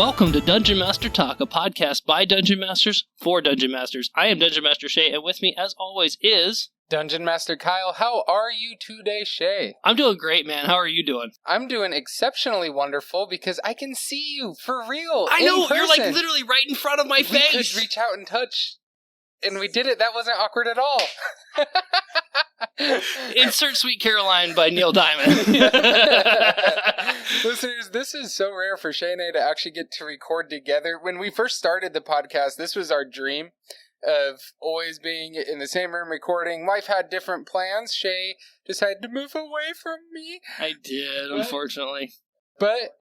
Welcome to Dungeon Master Talk, a podcast by Dungeon Masters for Dungeon Masters. I am Dungeon Master Shay, and with me, as always, is... Dungeon Master Kyle. How are you today, Shay? I'm doing great, man. How are you doing? I'm doing exceptionally wonderful because I can see you for real. I know, person. you're like literally right in front of my face. We could reach out and touch, and we did it. That wasn't awkward at all. Insert Sweet Caroline by Neil Diamond. Listeners, this is so rare for Shay and I to actually get to record together. When we first started the podcast, this was our dream of always being in the same room recording. Life had different plans. Shay decided to move away from me. I did, unfortunately. But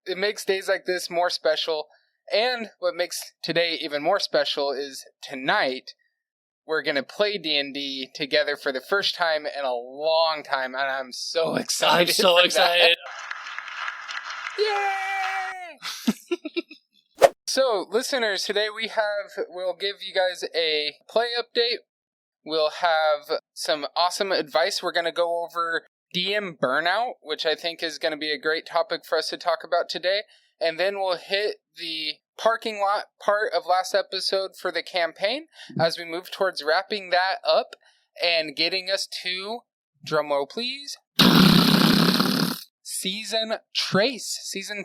it makes days like this more special. And what makes today even more special is tonight we're going to play D&D together for the first time in a long time. And I'm so excited. I'm so excited. Yay! So, listeners, today we'll give you guys a play update. We'll have some awesome advice. We're going to go over DM burnout, which I think is going to be a great topic for us to talk about today. And then we'll hit the parking lot part of last episode for the campaign as we move towards wrapping that up and getting us to, drumroll please, Season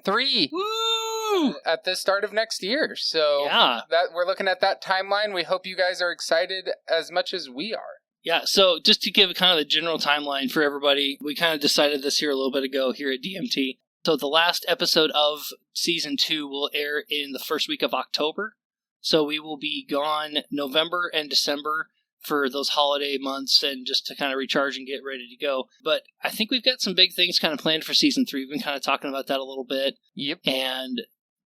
3. Woo! At the start of next year. So that we're looking at that timeline. We hope you guys are excited as much as we are. Yeah, so just to give kind of the general timeline for everybody, we kind of decided this here a little bit ago here at DMT. So the last episode of Season 2 will air in the first week of October. So we will be gone November and December for those holiday months and just to kind of recharge and get ready to go. But I think we've got some big things kind of planned for Season 3. We've been kind of talking about that a little bit. Yep. And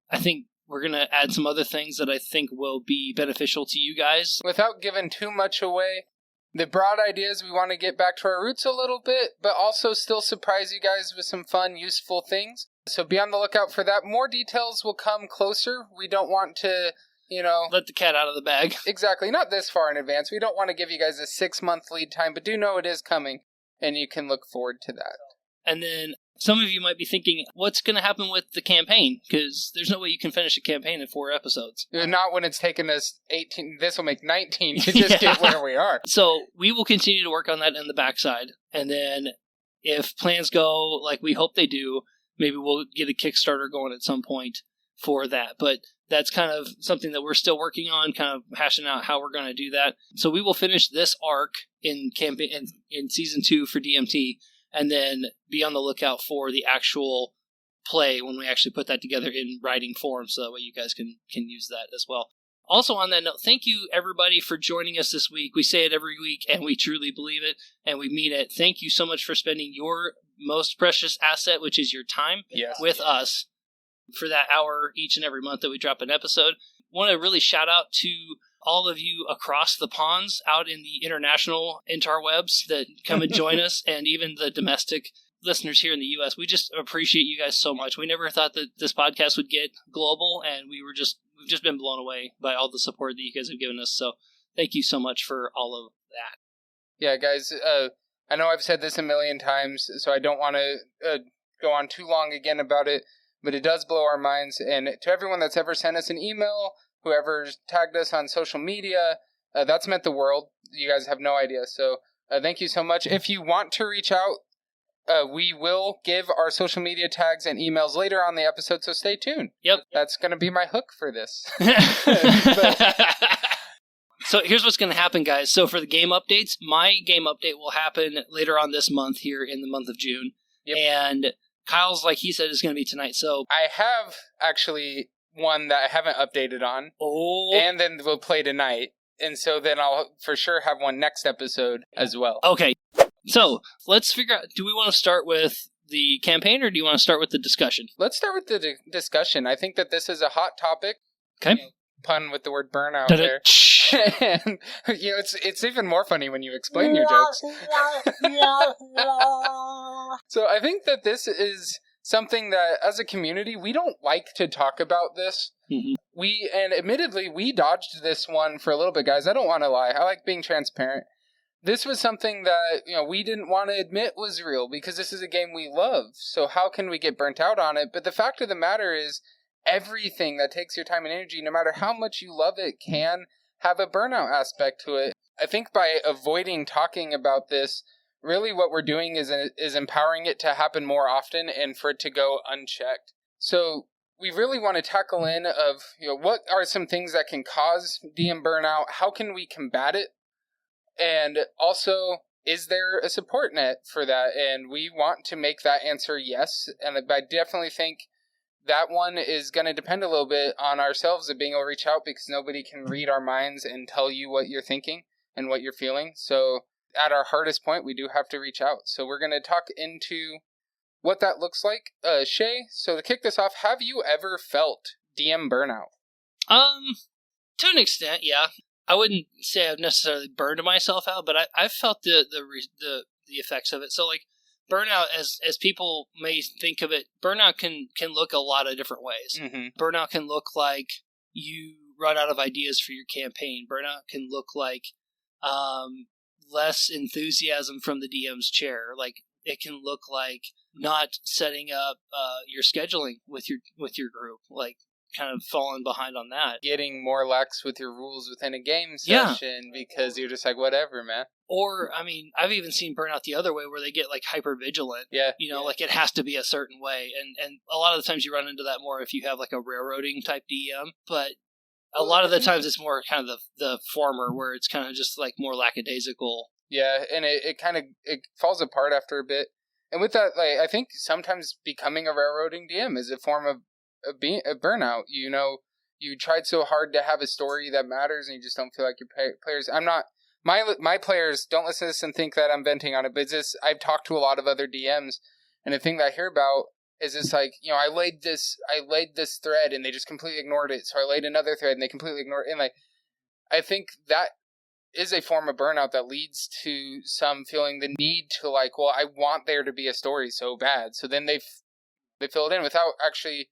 I think we're going to add some other things that I think will be beneficial to you guys. Without giving too much away, the broad idea is we want to get back to our roots a little bit, but also still surprise you guys with some fun, useful things. So be on the lookout for that. More details will come closer. We don't want to, let the cat out of the bag. Exactly. Not this far in advance. We don't want to give you guys a 6-month lead time, but do know it is coming, and you can look forward to that. And then some of you might be thinking, what's going to happen with the campaign? Because there's no way you can finish a campaign in 4 episodes. Not when it's taken us 18. This will make 19 to just get where we are. So we will continue to work on that in the backside. And then if plans go like we hope they do, maybe we'll get a Kickstarter going at some point for that. But that's kind of something that we're still working on, kind of hashing out how we're going to do that. So we will finish this arc in campaign in Season 2 for DMT. And then be on the lookout for the actual play when we actually put that together in writing form, so that way you guys can use that as well. Also on that note, thank you everybody for joining us this week. We say it every week, and we truly believe it, and we mean it. Thank you so much for spending your most precious asset, which is your time, with us for that hour each and every month that we drop an episode. Want to really shout out to all of you across the ponds out in the international interwebs that come and join us, and even the domestic listeners here in the U.S. We just appreciate you guys so much. We never thought that this podcast would get global, and we've just been blown away by all the support that you guys have given us. So thank you so much for all of that. Yeah, guys, I know I've said this a million times, so I don't want to go on too long again about it, but it does blow our minds. And to everyone that's ever sent us an email, whoever's tagged us on social media, that's meant the world. You guys have no idea. So thank you so much. If you want to reach out, we will give our social media tags and emails later on the episode, so stay tuned. Yep. That's going to be my hook for this. So here's what's going to happen, guys. So for the game updates, my game update will happen later on this month here in the month of June. Yep. And Kyle's, like he said, is going to be tonight. So I have actually one that I haven't updated on. Oh. And then we'll play tonight. And so then I'll for sure have one next episode as well. Okay. So let's figure out, do we want to start with the campaign or do you want to start with the discussion? Let's start with the discussion. I think that this is a hot topic. Okay. Pun with the word burnout there. And, it's even more funny when you explain your jokes. So I think that this is something that, as a community, we don't like to talk about this. Mm-hmm. And admittedly, we dodged this one for a little bit, guys. I don't want to lie. I like being transparent. This was something that, we didn't want to admit was real because this is a game we love. So how can we get burnt out on it? But the fact of the matter is, everything that takes your time and energy, no matter how much you love it, can have a burnout aspect to it. I think by avoiding talking about this, really what we're doing is empowering it to happen more often and for it to go unchecked. So we really want to tackle in of, what are some things that can cause DM burnout? How can we combat it? And also, is there a support net for that? And we want to make that answer yes. And I definitely think that one is going to depend a little bit on ourselves of being able to reach out, because nobody can read our minds and tell you what you're thinking and what you're feeling. So at our hardest point, we do have to reach out. So we're going to talk into what that looks like. Shay, so to kick this off, have you ever felt DM burnout? To an extent, yeah. I wouldn't say I've necessarily burned myself out, but I've felt the effects of it. So like burnout, as people may think of it, burnout can look a lot of different ways. Mm-hmm. Burnout can look like you run out of ideas for your campaign. Burnout can look like less enthusiasm from the DM's chair. Like it can look like not setting up your scheduling with your group, like kind of falling behind on that. Getting more lax with your rules within a game session because you're just like, whatever, man. Or, I mean, I've even seen burnout the other way where they get like hyper vigilant. Yeah. Like it has to be a certain way. And a lot of the times you run into that more if you have like a railroading type DM. But a lot of the times it's more kind of the former, where it's kind of just like more lackadaisical. Yeah, and it kind of falls apart after a bit. And with that, like, I think sometimes becoming a railroading DM is a form of being a burnout. You tried so hard to have a story that matters, and you just don't feel like your players. I'm not my players don't listen to this and think that I'm venting on it, but it's just I've talked to a lot of other DMs, and the thing that I hear about is just like, I laid this thread and they just completely ignored it. So I laid another thread and they completely ignored it. And like, I think that is a form of burnout that leads to some feeling the need to like, well, I want there to be a story so bad. So then they fill it in without actually,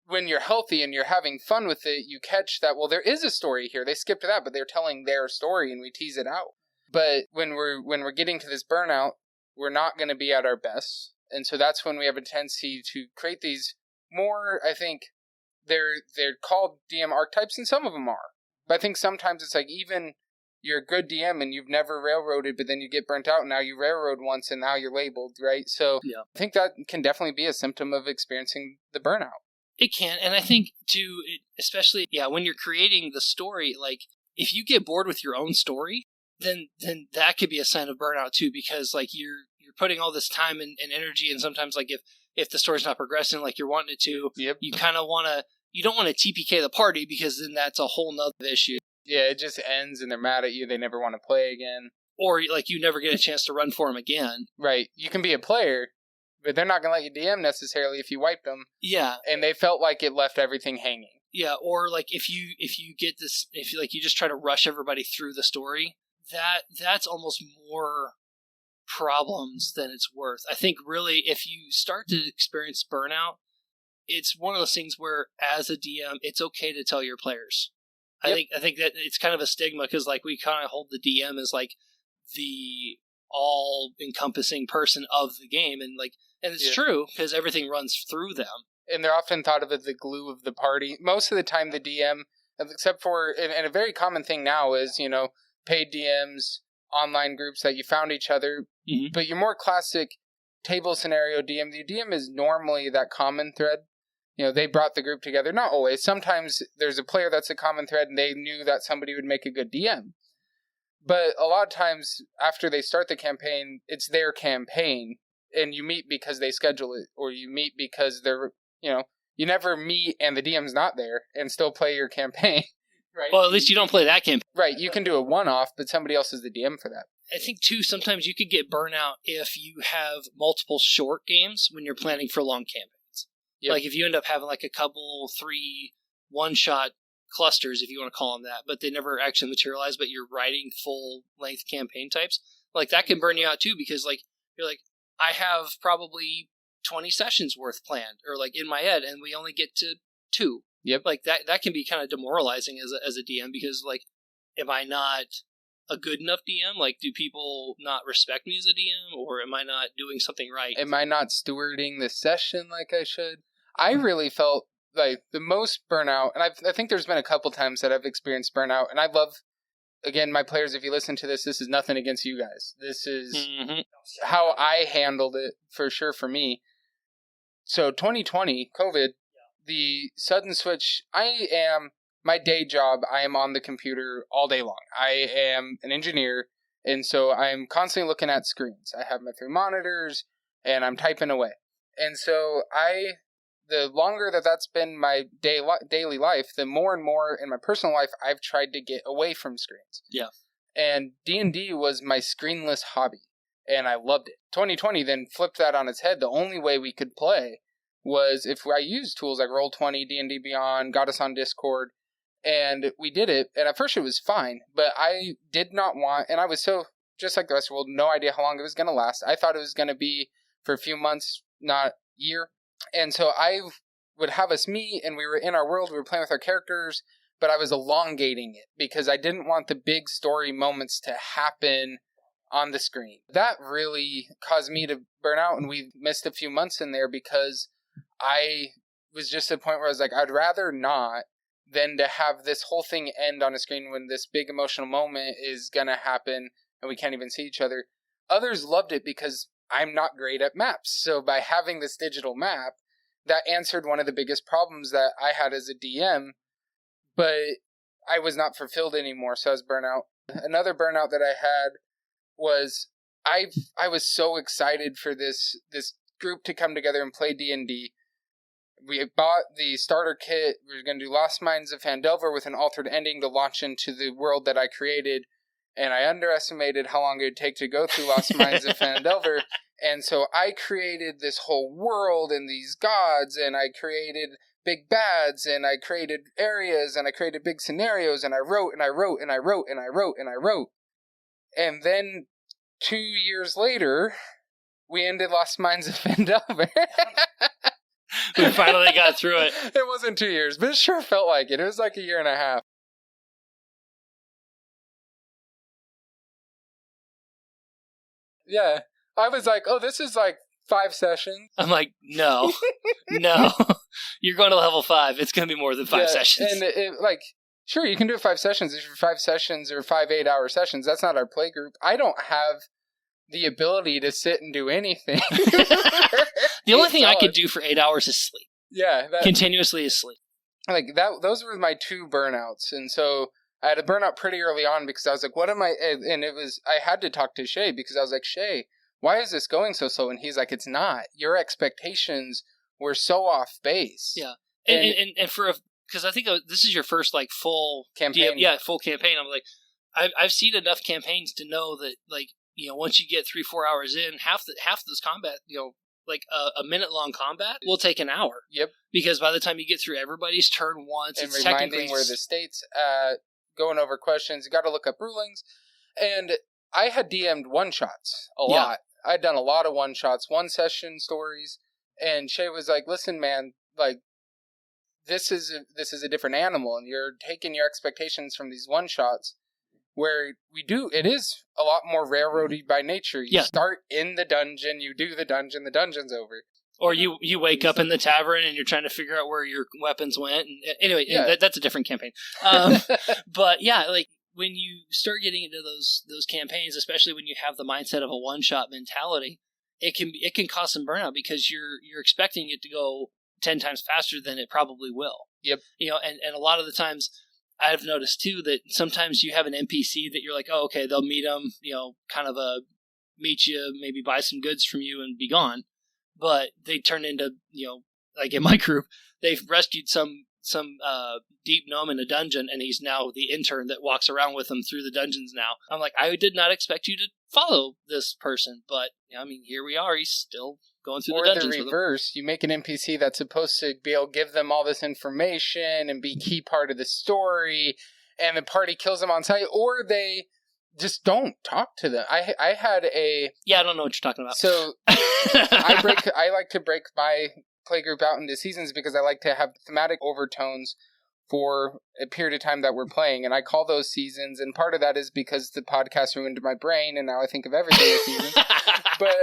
when you're healthy and you're having fun with it, you catch that, well, there is a story here. They skipped that, but they're telling their story and we tease it out. But when we're getting to this burnout, we're not going to be at our best. And so that's when we have a tendency to create these more, I think, they're called DM archetypes, and some of them are. But I think sometimes it's like, even you're a good DM and you've never railroaded, but then you get burnt out and now you railroad once and now you're labeled, right? So yeah. I think that can definitely be a symptom of experiencing the burnout. It can, and I think too, especially, when you're creating the story, like, if you get bored with your own story, then that could be a sign of burnout too, because like you're putting all this time and energy, and sometimes like if the story's not progressing like you're wanting it to, yep. You kind of you don't want to TPK the party, because then that's a whole nother issue. Yeah, it just ends and they're mad at you. They never want to play again. Or like you never get a chance to run for them again. Right. You can be a player, but they're not going to let you DM necessarily if you wipe them. Yeah. And they felt like it left everything hanging. Yeah, or like if you get this, if you just try to rush everybody through the story, that's almost more problems than it's worth. I think really if you start to experience burnout, it's one of those things where as a DM, it's okay to tell your players. Yep. I think that it's kind of a stigma, because like we kind of hold the DM as like the all-encompassing person of the game, and it's true, because everything runs through them. And they're often thought of as the glue of the party. Most of the time, the DM, except for, and a very common thing now is, paid DMs, online groups that you found each other, mm-hmm. But your more classic table scenario DM, the DM is normally that common thread. They brought the group together. Not always. Sometimes there's a player that's a common thread and they knew that somebody would make a good DM. But a lot of times after they start the campaign, it's their campaign, and you meet because they schedule it, or you meet because they're, you never meet and the DM's not there and still play your campaign. Right. Well, at least you don't play that campaign. Right. You can do a one-off, but somebody else is the DM for that. I think, too, sometimes you could get burnout if you have multiple short games when you're planning for long campaigns. Yep. Like if you end up having like a couple, 3 one-shot clusters, if you want to call them that, but they never actually materialize, but you're writing full-length campaign types, like that can burn you out, too, because like you're like, I have probably 20 sessions worth planned, or like in my head, and we only get to 2. Yep. Like that can be kind of demoralizing as a DM, because like, am I not a good enough DM? Like, do people not respect me as a DM, or am I not doing something right? Am I not stewarding the session like I should? I really felt like the most burnout, and I think there's been a couple times that I've experienced burnout, and I love, again, my players, if you listen to this is nothing against you guys. This is how I handled it, for sure, for me. So 2020, COVID, the sudden switch, my day job, I am on the computer all day long. I am an engineer, and so I'm constantly looking at screens. I have my 3 monitors, and I'm typing away. And so the longer that's been my daily life, the more and more in my personal life, I've tried to get away from screens. Yeah. And D&D was my screenless hobby, and I loved it. 2020 then flipped that on its head. The only way we could play was if I used tools like Roll20, D&D Beyond, got us on Discord, and we did it. And at first it was fine, but I did not want, and I was so, just like the rest of the world, no idea how long it was going to last. I thought it was going to be for a few months, not year. And so I would have us meet, and we were in our world, we were playing with our characters, but I was elongating it because I didn't want the big story moments to happen on the screen. That really caused me to burn out, and we missed a few months in there because I was just at a point where I was like, I'd rather not than to have this whole thing end on a screen when this big emotional moment is going to happen and we can't even see each other. Others loved it because I'm not great at maps. So by having this digital map, that answered one of the biggest problems that I had as a DM, but I was not fulfilled anymore, so I was burnt out. Another burnout that I had was I was so excited for this group to come together and play D&D. We bought the starter kit. We were going to do Lost Mines of Phandelver with an altered ending to launch into the world that I created, and I underestimated how long it would take to go through Lost Mines of Phandelver. And so I created this whole world and these gods, and I created big bads, and I created areas, and I created big scenarios, and I wrote, and I wrote, and I wrote, and I wrote, and I wrote. And then 2 years later, we ended Lost Mines of Phandelver. We finally got through it. It wasn't 2 years, but it sure felt like it. It was like a year and a half. Yeah. I was like, oh, this is like 5 sessions. I'm like, no. You're going to level 5. It's going to be more than 5 sessions. And sure, you can do 5 sessions. If you're 5 sessions or 5 8-hour sessions, that's not our play group. I don't have the ability to sit and do anything. The only thing I could do for 8 hours is sleep. Yeah. Continuously is sleep. Like that. Those were my 2 burnouts. And so I had a burnout pretty early on because I was like, what am I? And I had to talk to Shay because I was like, Shay, why is this going so slow? And he's like, it's not. Your expectations were so off base. Yeah. And because I think this is your first like full campaign. Full campaign. I'm like, I've seen enough campaigns to know that like, once you get 3-4 hours in, half of this combat, like a minute-long combat will take an hour. Yep. Because by the time you get through everybody's turn once, and it's reminding where the state's at, going over questions, you got to look up rulings. And I had DM'd one-shots a lot. I'd done a lot of one-shots, one-session stories. And Shay was like, listen, man, like, this is a different animal, and you're taking your expectations from these one-shots where it is a lot more railroady by nature. You start in the dungeon, you do the dungeon's over. Or you wake up in the tavern and you're trying to figure out where your weapons went. And anyway, that's a different campaign. But yeah, like when you start getting into those campaigns, especially when you have the mindset of a one-shot mentality, it can cause some burnout because you're expecting it to go 10 times faster than it probably will. Yep. And a lot of the times I've noticed too that sometimes you have an NPC that you're like, oh, okay, they'll meet them, kind of meet you, maybe buy some goods from you and be gone. But they turn into, like in my group, they've rescued some deep gnome in a dungeon, and he's now the intern that walks around with them through the dungeons now. I'm like, I did not expect you to follow this person, but here we are. He's still going through the dungeons. Or the reverse, you make an NPC that's supposed to be able to give them all this information and be key part of the story, and the party kills them on sight, or they just don't talk to them. I had a... Yeah, I don't know what you're talking about. So I like to break my playgroup out into seasons because I like to have thematic overtones for a period of time that we're playing, and I call those seasons, and part of that is because the podcast ruined my brain, and now I think of everything as seasons. But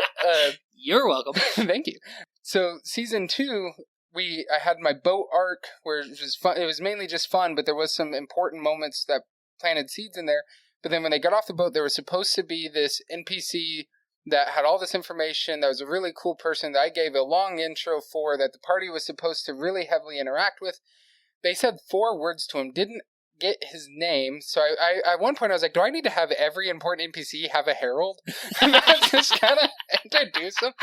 you're welcome. Thank you. So season 2 I had my boat arc where it was fun. It was mainly just fun, but there was some important moments that planted seeds in there. But then when they got off the boat, there was supposed to be this NPC that had all this information, that was a really cool person that I gave a long intro for, that the party was supposed to really heavily interact with. They said 4 words to him, didn't get his name. So I at one point I was like, do I need to have every important NPC have a herald? Just kind of introduce them.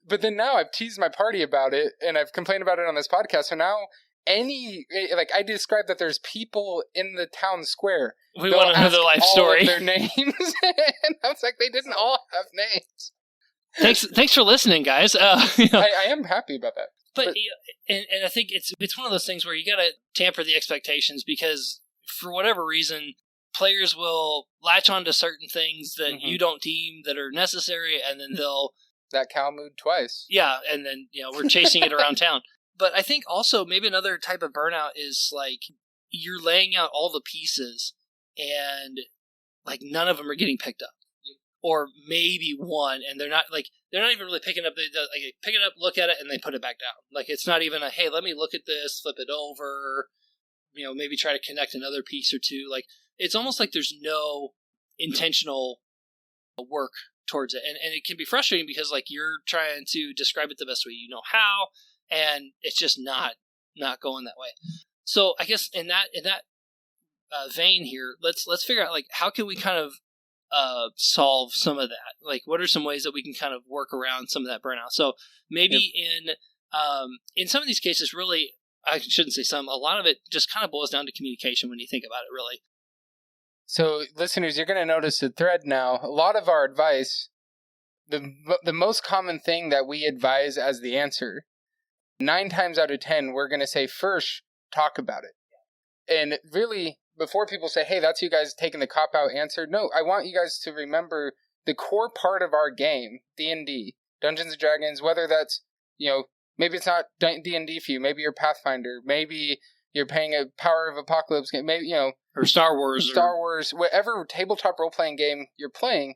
But then now I've teased my party about it, and I've complained about it on this podcast. So now I described that there's people in the town square. We want to know their life story. Their names. And I was like, they didn't all have names. Thanks for listening, guys. I am happy about that. But and I think it's one of those things where you got to tamper the expectations, because for whatever reason, players will latch on to certain things that you don't deem that are necessary, and then they'll that cow mooed twice. Yeah, and then we're chasing it around town. But I think also maybe another type of burnout is like you're laying out all the pieces and like none of them are getting picked up, or maybe one, and they're not even really picking up. They pick it up, look at it, and they put it back down. Like it's not even a hey, let me look at this, flip it over, maybe try to connect another piece or two. Like it's almost like there's no intentional work towards it, and it can be frustrating because like you're trying to describe it the best way you know how. And it's just not going that way. So I guess in that vein here, let's figure out like how can we kind of solve some of that. Like what are some ways that we can kind of work around some of that burnout? So maybe in some of these cases, really, I shouldn't say some. A lot of it just kind of boils down to communication when you think about it, really. So listeners, you're going to notice a thread now. A lot of our advice, the most common thing that we advise as the answer, 9 times out of 10, we're going to say, first, talk about it. And really, before people say, hey, that's you guys taking the cop-out answer, no, I want you guys to remember the core part of our game, D&D, Dungeons & Dragons, whether that's, maybe it's not D&D for you, maybe you're Pathfinder, maybe you're playing a Power of Apocalypse game, maybe, or Star Wars. Whatever tabletop role-playing game you're playing,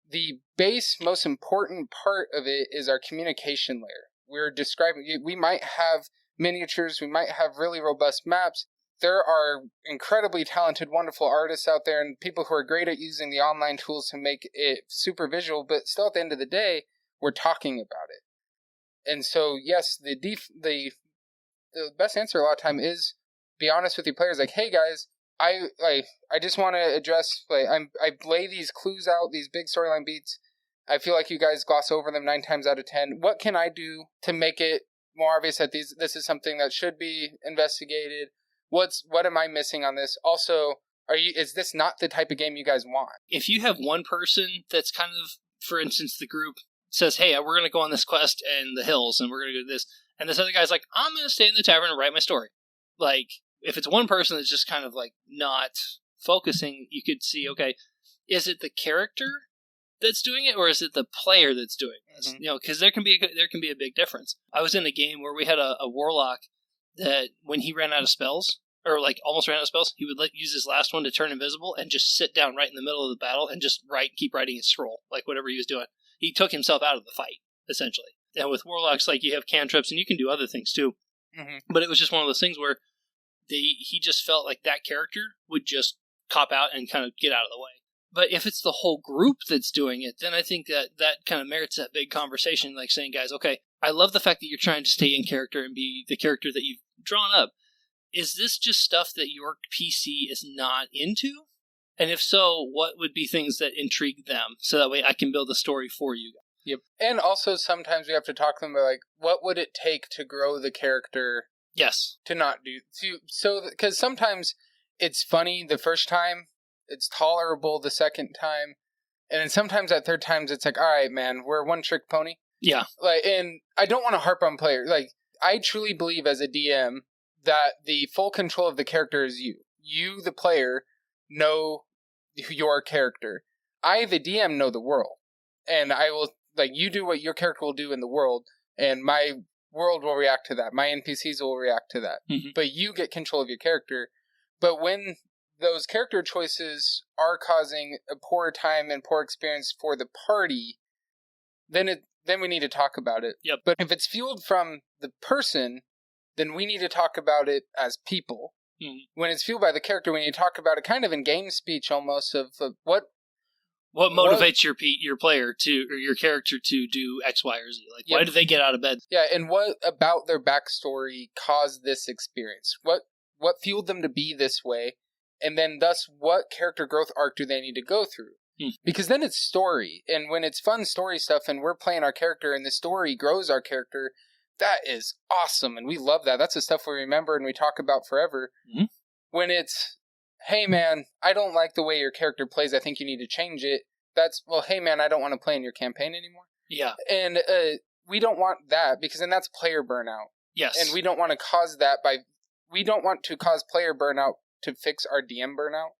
the base, most important part of it is our communication layer. We're describing, we might have miniatures, we might have really robust maps. There are incredibly talented, wonderful artists out there and people who are great at using the online tools to make it super visual, but still at the end of the day, we're talking about it. And so, yes, the best answer a lot of time is be honest with your players. Like, hey guys, I just want to address, I lay these clues out, these big storyline beats. I feel like you guys gloss over them 9 times out of 10. What can I do to make it more obvious that this is something that should be investigated? What am I missing on this? Also, is this not the type of game you guys want? If you have one person that's kind of, for instance, the group says, hey, we're going to go on this quest in the hills and we're going to do this, and this other guy's like, I'm going to stay in the tavern and write my story. Like, if it's one person that's just kind of like not focusing, you could see, okay, is it the character that's doing it, or is it the player that's doing this? Because there can be a big difference. I was in a game where we had a warlock that when he ran out of spells, or like almost ran out of spells, he would use his last one to turn invisible and just sit down right in the middle of the battle and just keep writing his scroll, like whatever he was doing. He took himself out of the fight, essentially. And with warlocks, like you have cantrips and you can do other things too. But it was just one of those things where he just felt like that character would just cop out and kind of get out of the way. But if it's the whole group that's doing it, then I think that kind of merits that big conversation, like saying, guys, okay, I love the fact that you're trying to stay in character and be the character that you've drawn up. Is this just stuff that your PC is not into? And if so, what would be things that intrigue them? So that way I can build a story for you. Yep. And also sometimes we have to talk to them about, like, what would it take to grow the character? Yes. To not do... Because sometimes it's funny the first time, it's tolerable the second time, and then sometimes that third time it's like, all right, man, we're a one-trick pony. Yeah. Like, and I don't want to harp on players. Like, I truly believe as a DM that the full control of the character is you. You, the player, know your character. I, the DM, know the world. And I will, like, you do what your character will do in the world, and my world will react to that. My NPCs will react to that. But you get control of your character. But when those character choices are causing a poor time and poor experience for the party, then then we need to talk about it. Yep. But if it's fueled from the person, then we need to talk about it as people. When it's fueled by the character, we need to talk about it kind of in game speech almost of what motivates your player to, or your character to do X, Y, or Z. Like, why do they get out of bed? Yeah, and what about their backstory caused this experience? What fueled them to be this way? And then thus, what character growth arc do they need to go through? Because then it's story. And when it's fun story stuff and we're playing our character and the story grows our character, that is awesome. And we love that. That's the stuff we remember and we talk about forever. When it's, hey man, I don't like the way your character plays. I think you need to change it. That's, well, hey man, I don't want to play in your campaign anymore. Yeah. And we don't want that because then that's player burnout. Yes. And we don't want to cause that we don't want to cause player burnout to fix our DM burnout.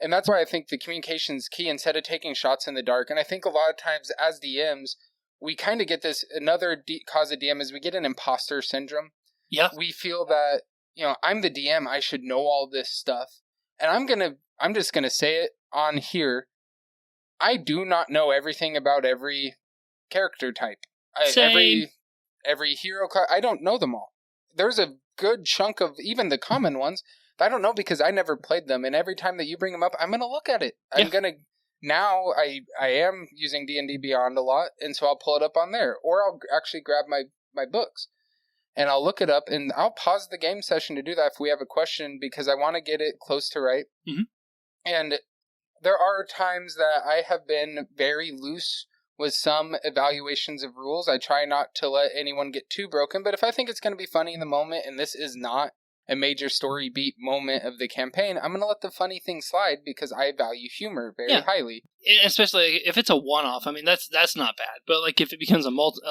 And that's why I think the communication is key instead of taking shots in the dark. And I think a lot of times as DMs, we kind of get this, another cause of DM is we get an imposter syndrome. Yeah. We feel that, I'm the DM, I should know all this stuff. And I'm just going to say it on here. I do not know everything about every character type. Every hero class, I don't know them all. There's a good chunk of even the common ones that I don't know because I never played them. And every time that you bring them up, I'm going to look at it. I'm going to, now I am using D&D Beyond a lot. And so I'll pull it up on there. Or I'll actually grab my books. And I'll look it up, and I'll pause the game session to do that if we have a question, because I want to get it close to right. And there are times that I have been very loose with some evaluations of rules. I try not to let anyone get too broken, but if I think it's going to be funny in the moment, and this is not a major story beat moment of the campaign, I'm going to let the funny thing slide because I value humor very highly. Especially if it's a one-off. I mean, that's not bad. But like if it becomes a multi-use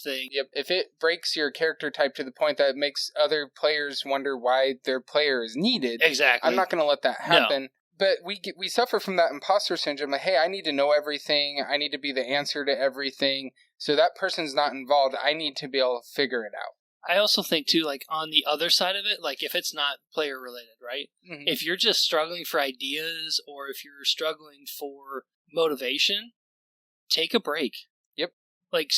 thing. Yep. If it breaks your character type to the point that it makes other players wonder why their player is needed. Exactly. I'm not going to let that happen. No. But we suffer from that imposter syndrome. Like, hey, I need to know everything. I need to be the answer to everything. So that person's not involved. I need to be able to figure it out. I also think, too, like, on the other side of it, like, if it's not player-related, right? If you're just struggling for ideas or if you're struggling for motivation, take a break. Yep. Like,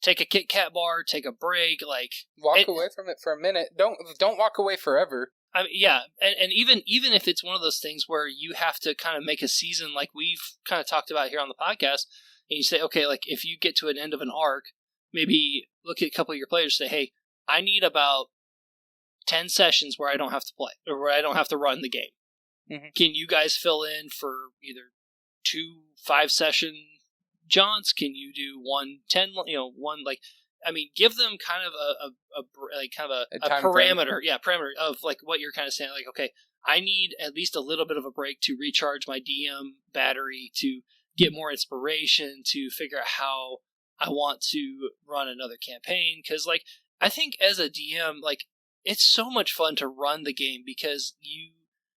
take a Kit Kat bar, take a break, like... Walk away from it for a minute. Don't walk away forever. I mean, yeah, and even if it's one of those things where you have to kind of make a season like we've kind of talked about here on the podcast, and you say, okay, like, if you get to an end of an arc, maybe look at a couple of your players and say, hey, I need about 10 sessions where I don't have to play, or where I don't have to run the game. Can you guys fill in for either 2 5-session jaunts? Can you do 1 10, one, like, I mean, give them kind of a parameter. Yeah, parameter of like what you're kind of saying. Like, okay, I need at least a little bit of a break to recharge my DM battery, to get more inspiration, to figure out how I want to run another campaign. Because, like, I think as a DM, like, it's so much fun to run the game because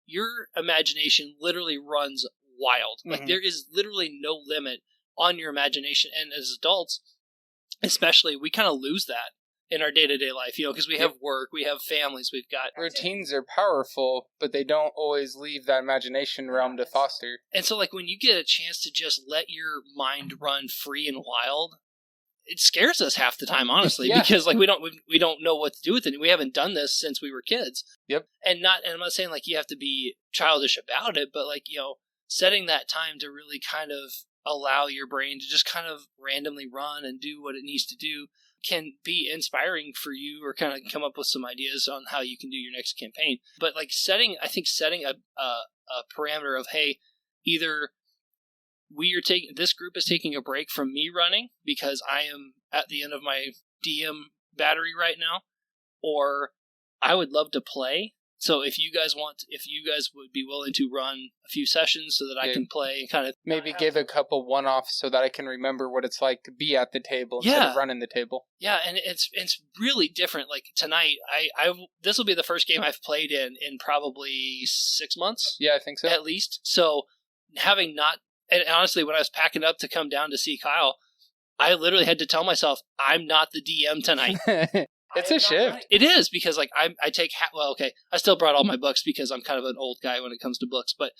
your imagination literally runs wild. Like, there is literally no limit on your imagination. And as adults, especially, we kind of lose that in our day-to-day life, because we have work, we have families, we've got... Routines are powerful, but they don't always leave that imagination realm to foster. And so, like, when you get a chance to just let your mind run free and wild, it scares us half the time, honestly, because, like, we don't know what to do with it. We haven't done this since we were kids. Yep. And I'm not saying, like, you have to be childish about it, but, like, setting that time to really kind of allow your brain to just kind of randomly run and do what it needs to do can be inspiring for you, or kind of come up with some ideas on how you can do your next campaign. But like setting a parameter of, hey, either this group is taking a break from me running because I am at the end of my DM battery right now, or I would love to play. So if you guys would be willing to run a few sessions so that I can play and kind of... Maybe give a couple one-offs so that I can remember what it's like to be at the table instead of running the table. Yeah, and it's really different. Like tonight, this will be the first game I've played in probably 6 months. Yeah, I think so. At least. So having not... And honestly, when I was packing up to come down to see Kyle, I literally had to tell myself, I'm not the DM tonight. It's a shift. It is, because like I take I still brought all my books because I'm kind of an old guy when it comes to books, but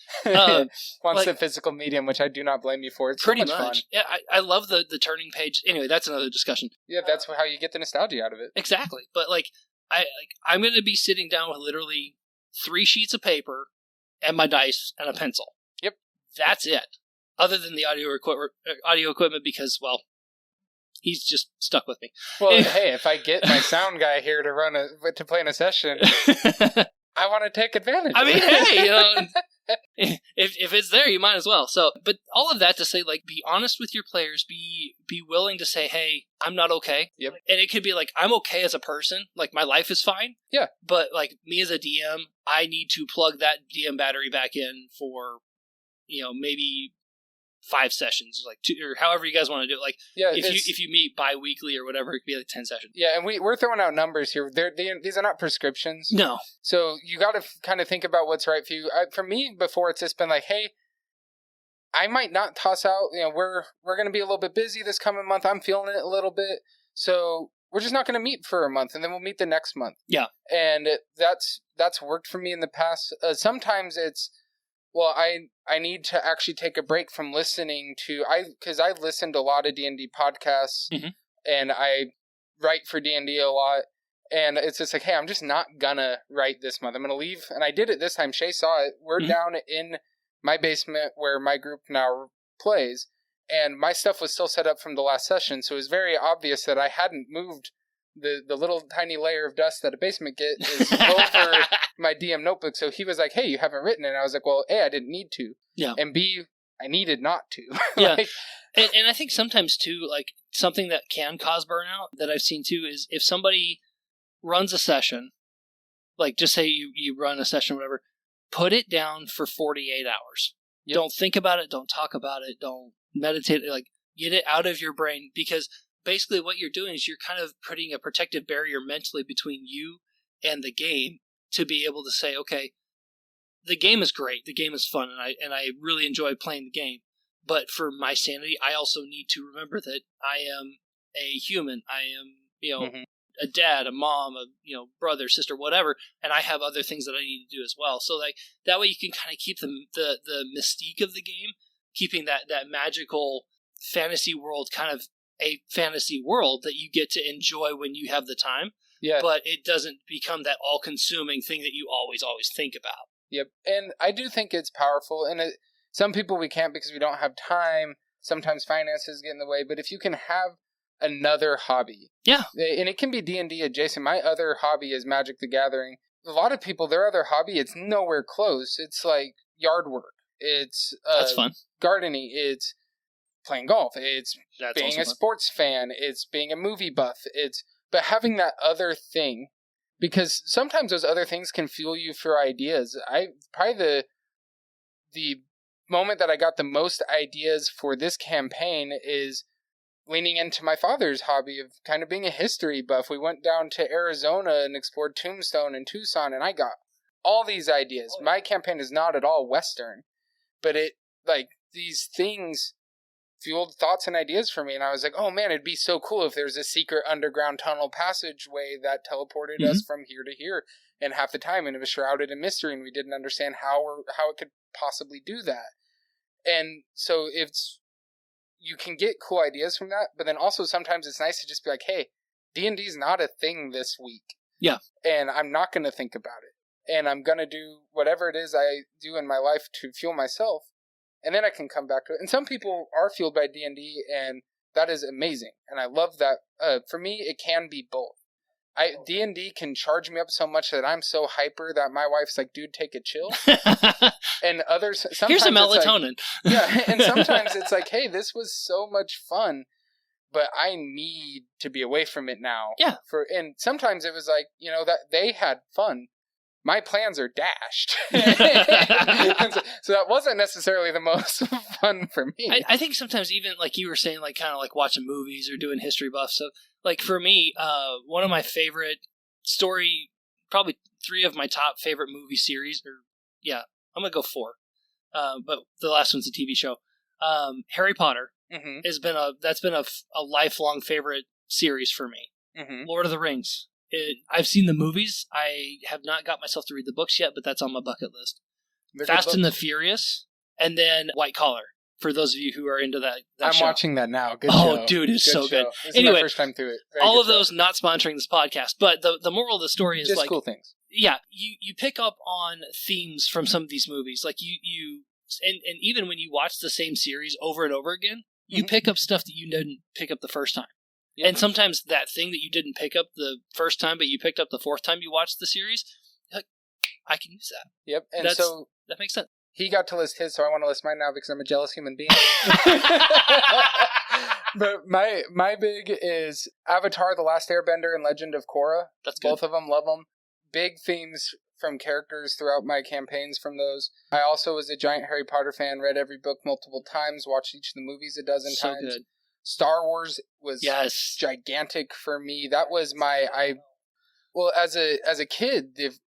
Once the physical medium, which I do not blame you for. It's pretty so much fun. Yeah, I love the turning page. Anyway, that's another discussion. Yeah, that's how you get the nostalgia out of it. Exactly. But I'm going to be sitting down with literally 3 sheets of paper and my dice and a pencil. Yep. That's it. Other than the audio equipment, because, well, he's just stuck with me. Well, hey, if I get my sound guy here to play in a session, I want to take advantage. I mean, hey, if it's there, you might as well. So, but all of that to say, like, be honest with your players. Be willing to say, hey, I'm not okay. Yep. And it could be like, I'm okay as a person. Like, my life is fine. Yeah. But like me as a DM, I need to plug that DM battery back in for, maybe 5 sessions, like 2, or however you guys want to do it. Like, yeah, if you meet bi-weekly or whatever, it could be like 10 sessions. Yeah, and we're throwing out numbers here. These are not prescriptions. No. So you got to kind of think about what's right for you. For me, before, it's just been like, hey, I might not toss out. We're going to be a little bit busy this coming month. I'm feeling it a little bit, so we're just not going to meet for a month, and then we'll meet the next month. Yeah. And that's worked for me in the past. Sometimes it's, well, I need to actually take a break from listening to, because I listened to a lot of D&D podcasts, and I write for D&D a lot, and it's just like, hey, I'm just not gonna write this month. I'm gonna leave, and I did it this time. Shay saw it. We're down in my basement where my group now plays, and my stuff was still set up from the last session, so it was very obvious that I hadn't moved the little tiny layer of dust that a basement is over my DM notebook. So he was like, hey, you haven't written it. And I was like, well, A, I didn't need to. Yeah. And B, I needed not to. Yeah. And I think sometimes too, like, something that can cause burnout that I've seen too is if somebody runs a session, like just say you run a session, whatever, put it down for 48 hours. Yep. Don't think about it. Don't talk about it. Don't meditate. Like, get it out of your brain, because basically what you're doing is you're kind of putting a protective barrier mentally between you and the game to be able to say, okay, the game is great, the game is fun, and I really enjoy playing the game, but for my sanity, I also need to remember that I am a human. I am, a dad, a mom, a brother, sister, whatever, and I have other things that I need to do as well. So like that way you can kind of keep the mystique of the game, keeping that magical fantasy world kind of a fantasy world that you get to enjoy when you have the time. Yeah. But it doesn't become that all-consuming thing that you always think about. Yep. And I do think it's powerful. And some people we can't because we don't have time. Sometimes finances get in the way. But if you can have another hobby. Yeah. And it can be D&D adjacent. My other hobby is Magic the Gathering. A lot of people, their other hobby, it's nowhere close. It's like yard work. It's that's fun. Gardening. It's playing golf. It's being a sports fan. It's being a movie buff. But having that other thing, because sometimes those other things can fuel you for ideas. Probably the moment that I got the most ideas for this campaign is leaning into my father's hobby of kind of being a history buff. We went down to Arizona and explored Tombstone and Tucson, and I got all these ideas. My campaign is not at all Western, but these things fueled thoughts and ideas for me, and I was like, oh man, it'd be so cool if there's a secret underground tunnel passageway that teleported us from here to here, and half the time it was shrouded in mystery, and we didn't understand how it could possibly do that. And so you can get cool ideas from that, but then also sometimes it's nice to just be like, hey, D&D is not a thing this week. Yeah. And I'm not going to think about it. And I'm going to do whatever it is I do in my life to fuel myself. And then I can come back to it. And some people are fueled by D&D, and that is amazing. And I love that. For me, it can be both. D&D can charge me up so much that I'm so hyper that my wife's like, dude, take a chill. And others, sometimes here's some melatonin. And sometimes it's like, hey, this was so much fun, but I need to be away from it now. Yeah. And sometimes it was like, that they had fun. My plans are dashed. So that wasn't necessarily the most fun for me. I think sometimes even like you were saying, like kind of like watching movies or doing history buff. So like for me, one of my favorite probably 3 of my top favorite movie series, I'm going to go 4. But the last one's a TV show. Harry Potter has been a lifelong favorite series for me. Lord of the Rings. I've seen the movies. I have not got myself to read the books yet, but that's on my bucket list. They're Fast and the Furious, and then White Collar. For those of you who are into that I'm show. watching that now. Good show. Oh, dude, it's so good. This Anyway, is my first time through it. all of those not sponsoring this podcast, but the moral of the story is just like cool things. Yeah, you pick up on themes from some of these movies. Like and even when you watch the same series over and over again, you pick up stuff that you didn't pick up the first time. Yep. And sometimes that thing that you didn't pick up the first time, but you picked up the fourth time you watched the series, like, I can use that. Yep, and so that makes sense. He got to list his, so I want to list mine now because I'm a jealous human being. But my big is Avatar: The Last Airbender and Legend of Korra. That's good. Both of them, love them. Big themes from characters throughout my campaigns from those. I also was a giant Harry Potter fan, read every book multiple times, watched each of the movies a dozen times. Good. Star Wars was gigantic for me. That was as a kid, the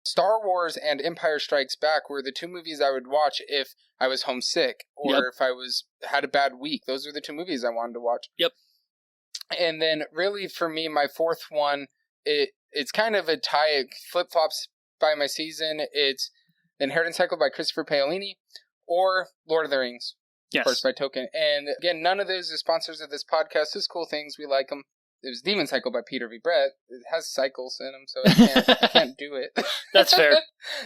Star Wars and Empire Strikes Back were the two movies I would watch if I was homesick or if I had a bad week. Those were the two movies I wanted to watch. Yep. And then really for me, my fourth one, it's kind of a tie. It flip-flops by my season. It's The Inheritance Cycle by Christopher Paolini or Lord of the Rings. Yes. Of course, by Tolkien. And again, none of those are sponsors of this podcast. Just cool things. We like them. It was Demon Cycle by Peter V. Brett. It has cycles in them, so I can't do it. That's fair.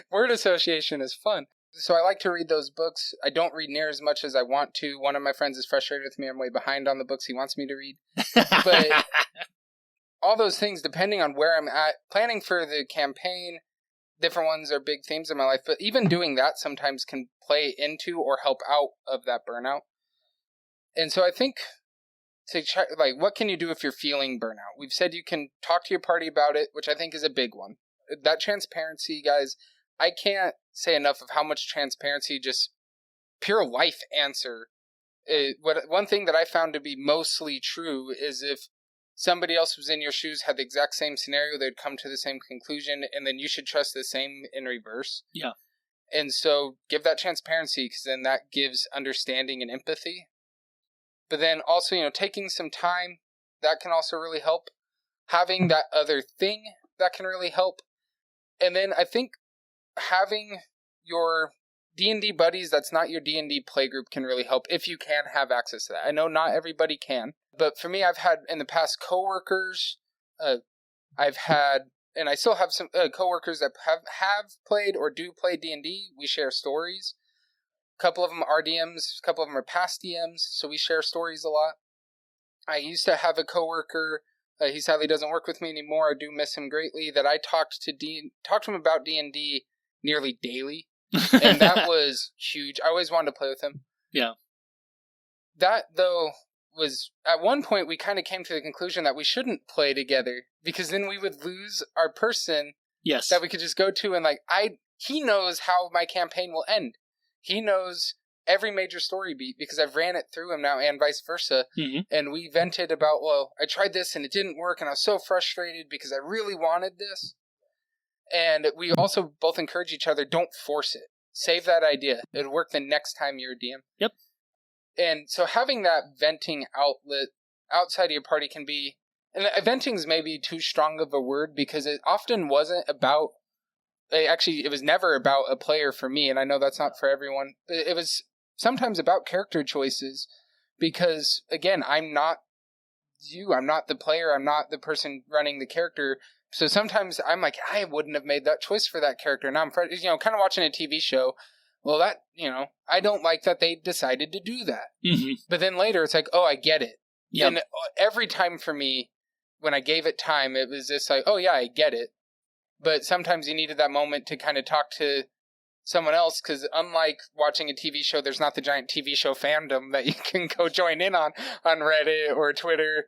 Word association is fun. So I like to read those books. I don't read near as much as I want to. One of my friends is frustrated with me. I'm way behind on the books he wants me to read. But all those things, depending on where I'm at, planning for the campaign, different ones are big themes in my life. But even doing that sometimes can play into or help out of that burnout. And so I think to check, what can you do if you're feeling burnout? We've said you can talk to your party about it, which I think is a big one. That transparency, guys, I can't say enough of how much transparency, just pure life answer. One thing that I found to be mostly true is if somebody else was in your shoes, had the exact same scenario, they'd come to the same conclusion, and then you should trust the same in reverse. Yeah. And so give that transparency, because then that gives understanding and empathy. But then also, taking some time, that can also really help. Having that other thing, that can really help. And then I think having your D&D buddies that's not your D&D playgroup can really help if you can have access to that. I know not everybody can. But for me, I've had in the past coworkers. I've had, and I still have some coworkers that have played or do play D&D. We share stories. A couple of them are DMs, a couple of them are past DMs, so we share stories a lot. I used to have a coworker, he sadly doesn't work with me anymore, I do miss him greatly, that I talked to him about D&D nearly daily, and that was huge. I always wanted to play with him. Yeah. That, though, was, at one point we kind of came to the conclusion that we shouldn't play together, because then we would lose our person that we could just go to, and he knows how my campaign will end. He knows every major story beat because I've ran it through him now and vice versa. Mm-hmm. And we vented about, I tried this and it didn't work and I was so frustrated because I really wanted this. And we also both encourage each other, don't force it. Save that idea. It'll work the next time you're a DM. Yep. And so having that venting outlet outside of your party can be, and venting's maybe too strong of a word because it often wasn't about, actually, it was never about a player for me, and I know that's not for everyone. It was sometimes about character choices, because, again, I'm not you. I'm not the player. I'm not the person running the character. So sometimes I'm like, I wouldn't have made that choice for that character. Now I'm, kind of watching a TV show. Well, that, I don't like that they decided to do that. Mm-hmm. But then later it's like, oh, I get it. Yep. And every time for me, when I gave it time, it was just like, oh, yeah, I get it. But sometimes you needed that moment to kind of talk to someone else, because unlike watching a TV show, there's not the giant TV show fandom that you can go join in on Reddit or Twitter.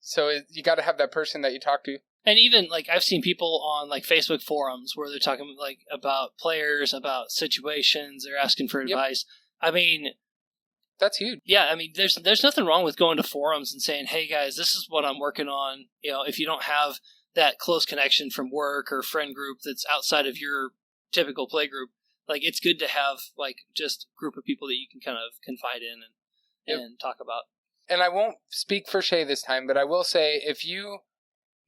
So you got to have that person that you talk to. And even, I've seen people on, Facebook forums where they're talking, about players, about situations, they're asking for advice. I mean, that's huge. Yeah, I mean, there's nothing wrong with going to forums and saying, hey, guys, this is what I'm working on. If you don't have that close connection from work or friend group that's outside of your typical play group, it's good to have just a group of people that you can kind of confide in and talk about. And I won't speak for Shay this time, but I will say, if you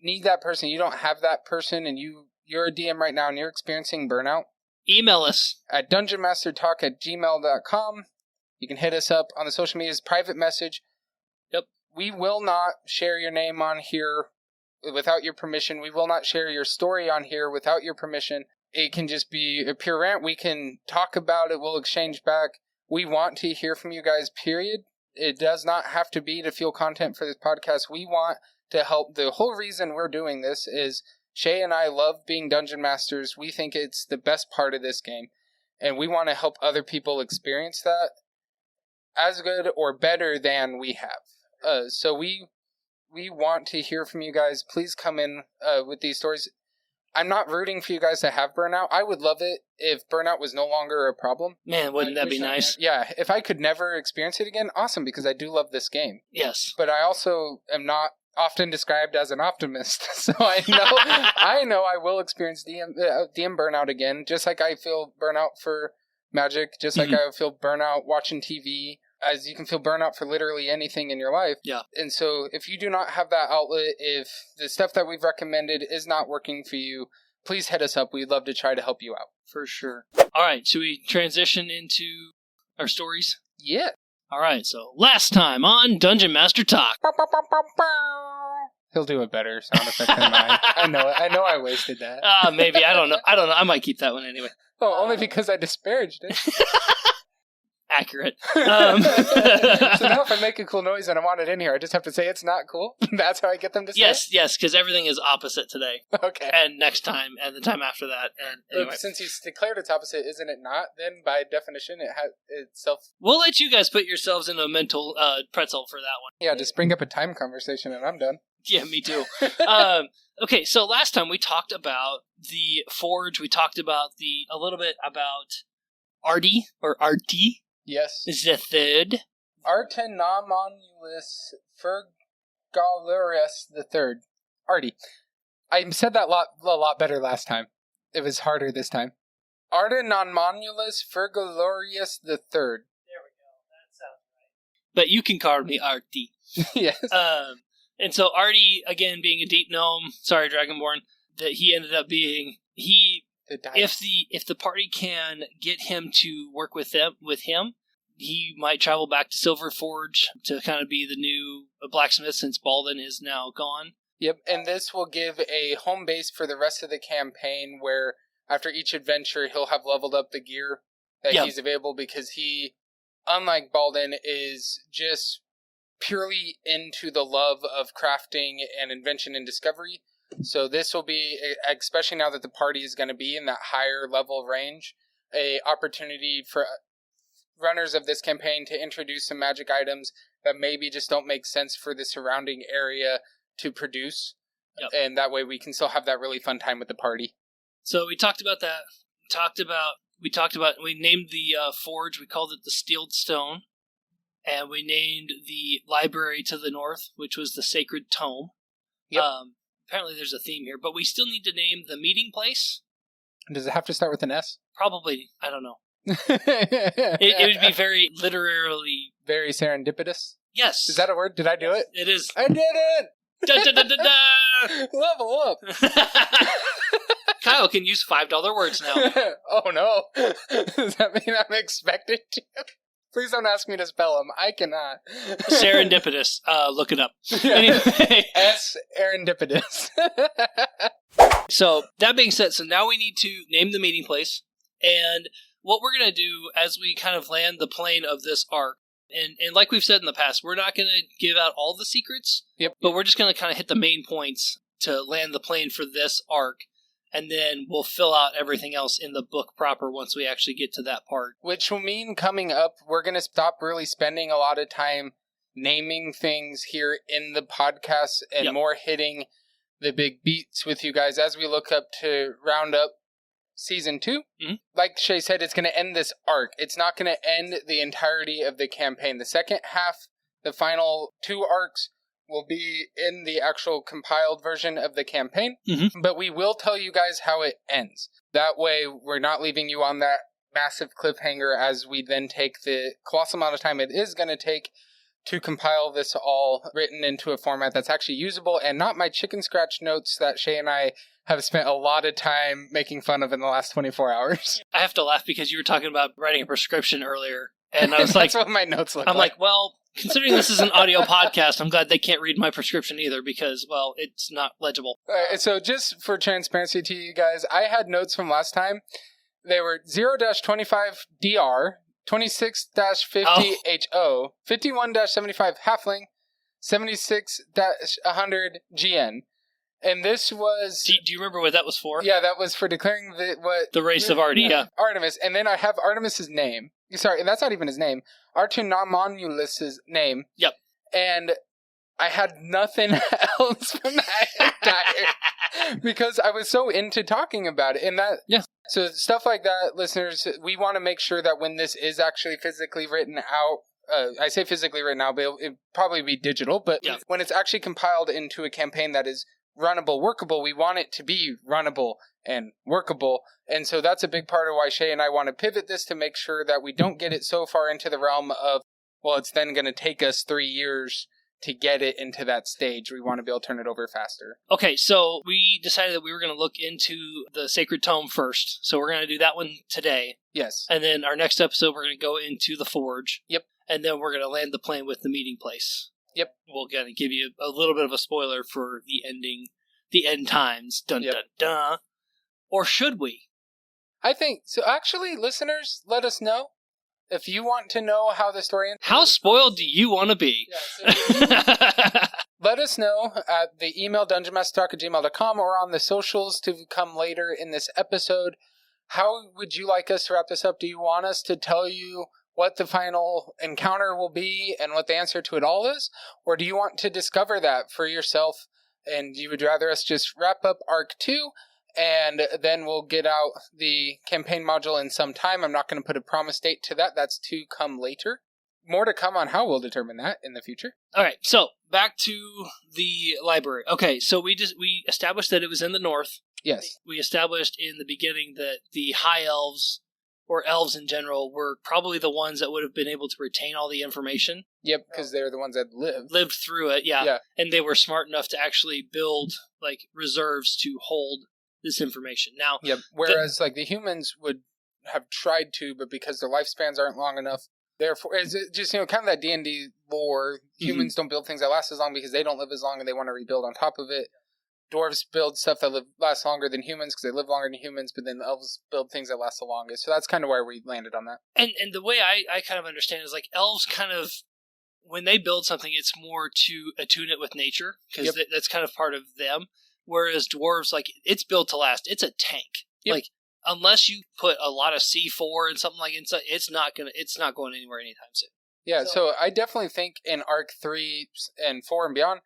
need that person, you don't have that person, and you're a DM right now and you're experiencing burnout, email us at dungeonmastertalk@gmail.com. You can hit us up on the social medias, private message. Yep. We will not share your name on here without your permission. We will not share your story on here without your permission. It can just be a pure rant. We can talk about it. We'll exchange back. We want to hear from you guys, period. It does not have to be to fuel content for this podcast. We want to help. The whole reason we're doing this is Shay and I love being dungeon masters. We think it's the best part of this game. And we want to help other people experience that as good or better than we have. So we want to hear from you guys. Please come in with these stories. I'm not rooting for you guys to have burnout. I would love it if burnout was no longer a problem. Man, wouldn't that be nice? Yeah, if I could never experience it again, awesome, because I do love this game. Yes. But I also am not often described as an optimist, so I know I will experience DM burnout again, just like I feel burnout for Magic, just like I feel burnout watching TV, as you can feel burnout for literally anything in your life. Yeah. And so if you do not have that outlet, if the stuff that we've recommended is not working for you, please hit us up. We'd love to try to help you out. For sure. All right, should we transition into our stories? Yeah. All right, so last time on Dungeon Master Talk. He'll do a better sound effect than mine. I know it. I know I wasted that. Maybe. I don't know. I might keep that one anyway. Oh, only because I disparaged it. Accurate. So now if I make a cool noise and I want it in here, I just have to say it's not cool? That's how I get them to say it? Yes, because everything is opposite today. Okay. And next time, and the time after that. And anyway. But since he's declared it's opposite, isn't it not? Then by definition, it has itself... We'll let you guys put yourselves in a mental pretzel for that one. Yeah, just bring up a time conversation and I'm done. Yeah, me too. Okay, so last time we talked about the Forge. We talked about a little bit about Artie, or Artie. Yes. Is the third. Artenomomulus Fergalurius the Third. Artie. I said that a lot better last time. It was harder this time. Artenomomulus Fergalurius the Third. There we go. That sounds right. But you can call me Artie. Yes. And so Artie, again, being a deep gnome, sorry, Dragonborn, that he ended up being, if the party can get him to work with him, he might travel back to Silverforge to kind of be the new blacksmith since Balden is now gone. Yep, and this will give a home base for the rest of the campaign where after each adventure he'll have leveled up the gear that he's available, because he, unlike Balden, is just purely into the love of crafting and invention and discovery. So this will be, especially now that the party is going to be in that higher level range, a opportunity for runners of this campaign to introduce some magic items that maybe just don't make sense for the surrounding area to produce. Yep. And that way we can still have that really fun time with the party. So we talked about that. We named the forge, we called it the Steeled Stone. And we named the library to the north, which was the Sacred Tome. Yep. Apparently there's a theme here, but we still need to name the meeting place. Does it have to start with an S? Probably. I don't know. It would be very literally... Very serendipitous? Yes. Is that a word? Did I do it? It is. I did it! Da, da, da, da, da. Level up! Kyle can use $5 words now. Oh no. Does that mean I'm expected to? Please don't ask me to spell them. I cannot. Serendipitous. Look it up. Anyway. S. Serendipitous. So, that being said, so now we need to name the meeting place. And what we're going to do as we kind of land the plane of this arc, and like we've said in the past, we're not going to give out all the secrets. Yep. But we're just going to kind of hit the main points to land the plane for this arc. And then we'll fill out everything else in the book proper once we actually get to that part. Which will mean coming up, we're going to stop really spending a lot of time naming things here in the podcast and more hitting the big beats with you guys as we look up to round up Season 2. Mm-hmm. Like Shay said, it's going to end this arc. It's not going to end the entirety of the campaign. The second half, the final 2 arcs, will be in the actual compiled version of the campaign, but we will tell you guys how it ends. That way, we're not leaving you on that massive cliffhanger as we then take the colossal amount of time it is going to take to compile this all written into a format that's actually usable and not my chicken scratch notes that Shay and I have spent a lot of time making fun of in the last 24 hours. I have to laugh because you were talking about writing a prescription earlier, and I was like, that's what my notes look I'm like, well, considering this is an audio podcast, I'm glad they can't read my prescription either because, well, it's not legible. So just for transparency to you guys, I had notes from last time. They were 0-25DR, 26-50HO, 51-75 Halfling, 76-100 GN. And this was... Do you remember what that was for? Yeah, that was for declaring the race of Artie, yeah. Artemis. And then I have Artemis's name. Sorry, that's not even his name. Artunomonulus's name. Yep. And I had nothing else from that entire... because I was so into talking about it. And that... Yeah. So stuff like that, listeners, we want to make sure that when this is actually physically written out, I say physically written out, but it'll probably be digital, but when it's actually compiled into a campaign that is runnable, workable, we want it to be runnable and workable. And so that's a big part of why Shay and I want to pivot this to make sure that we don't get it so far into the realm of, well, it's then going to take us 3 years to get it into that stage. We want to be able to turn it over faster. Okay, so we decided that we were going to look into the Sacred Tome first. So we're going to do that one today. Yes. And then our next episode, we're going to go into the Forge. Yep. And then we're going to land the plane with the meeting place. Yep. We'll kind of give you a little bit of a spoiler for the ending, the end times. Dun, dun, dun. Or should we? I think, so actually, listeners, let us know. If you want to know how the story ends... How spoiled do you want to be? Yeah, so let us know at the email dungeonmastertalk@gmail.com or on the socials to come later in this episode. How would you like us to wrap this up? Do you want us to tell you what the final encounter will be and what the answer to it all is? Or do you want to discover that for yourself and you would rather us just wrap up Arc 2 and then we'll get out the campaign module in some time? I'm not going to put a promise date to that. That's to come later. More to come on how we'll determine that in the future. All right, so back to the library. Okay, so we established that it was in the north. Yes. We established in the beginning that the high elves, or elves in general, were probably the ones that would have been able to retain all the information. Yep, because they're the ones that lived through it, yeah. And they were smart enough to actually build like reserves to hold this information. Now, yep. Whereas like the humans would have tried to, but because their lifespans aren't long enough, therefore, is it just, kind of that D&D lore, humans don't build things that last as long because they don't live as long and they want to rebuild on top of it. Dwarves build stuff that lasts longer than humans because they live longer than humans, but then the elves build things that last the longest. So that's kind of where we landed on that. And the way I kind of understand is like elves kind of, when they build something, it's more to attune it with nature because that's kind of part of them. Whereas dwarves, like, it's built to last. It's a tank. Yep. Like, unless you put a lot of C4 and something like inside, it's not going anywhere anytime soon. Yeah, so I definitely think in Arc 3 and 4 and beyond,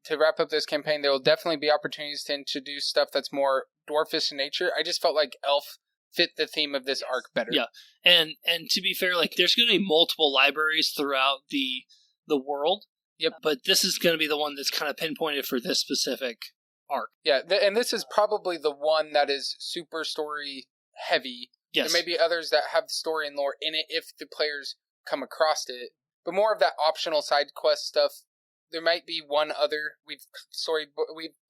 to wrap up this campaign, there will definitely be opportunities to introduce stuff that's more dwarfish in nature. I just felt like elf fit the theme of this arc better. Yeah, and to be fair, like, there's going to be multiple libraries throughout the world. Yep. But this is going to be the one that's kind of pinpointed for this specific arc. Yeah, and this is probably the one that is super story heavy. Yes. There may be others that have story and lore in it if the players come across it, but more of that optional side quest stuff. There might be one other. We've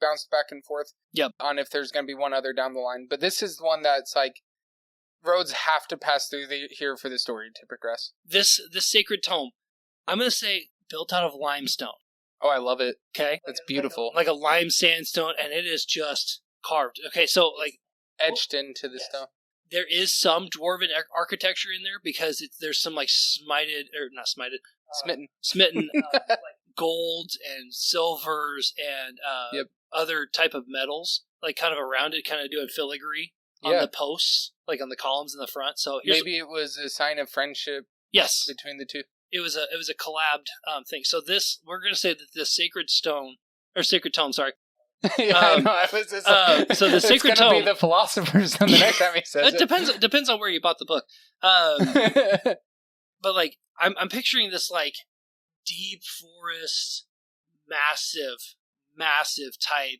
bounced back and forth on if there's going to be one other down the line, but this is one that's like roads have to pass through here for the story to progress. This Sacred Tome, I'm going to say built out of limestone. Oh, I love it. Okay. That's beautiful. Like a lime sandstone, and it is just carved. Okay, so like... etched into the stone. There is some dwarven architecture in there because there's some like smitten like gold and silvers and other type of metals, like kind of around it, kind of doing filigree on the posts, like on the columns in the front. So maybe it was a sign of friendship between the two. It was a collabed thing. So we're going to say that this Sacred Tome, sorry. I know. So the Sacred Tome, be the philosophers on the next time he says it. Depends on where you bought the book. But like, I'm picturing this like deep forest, massive type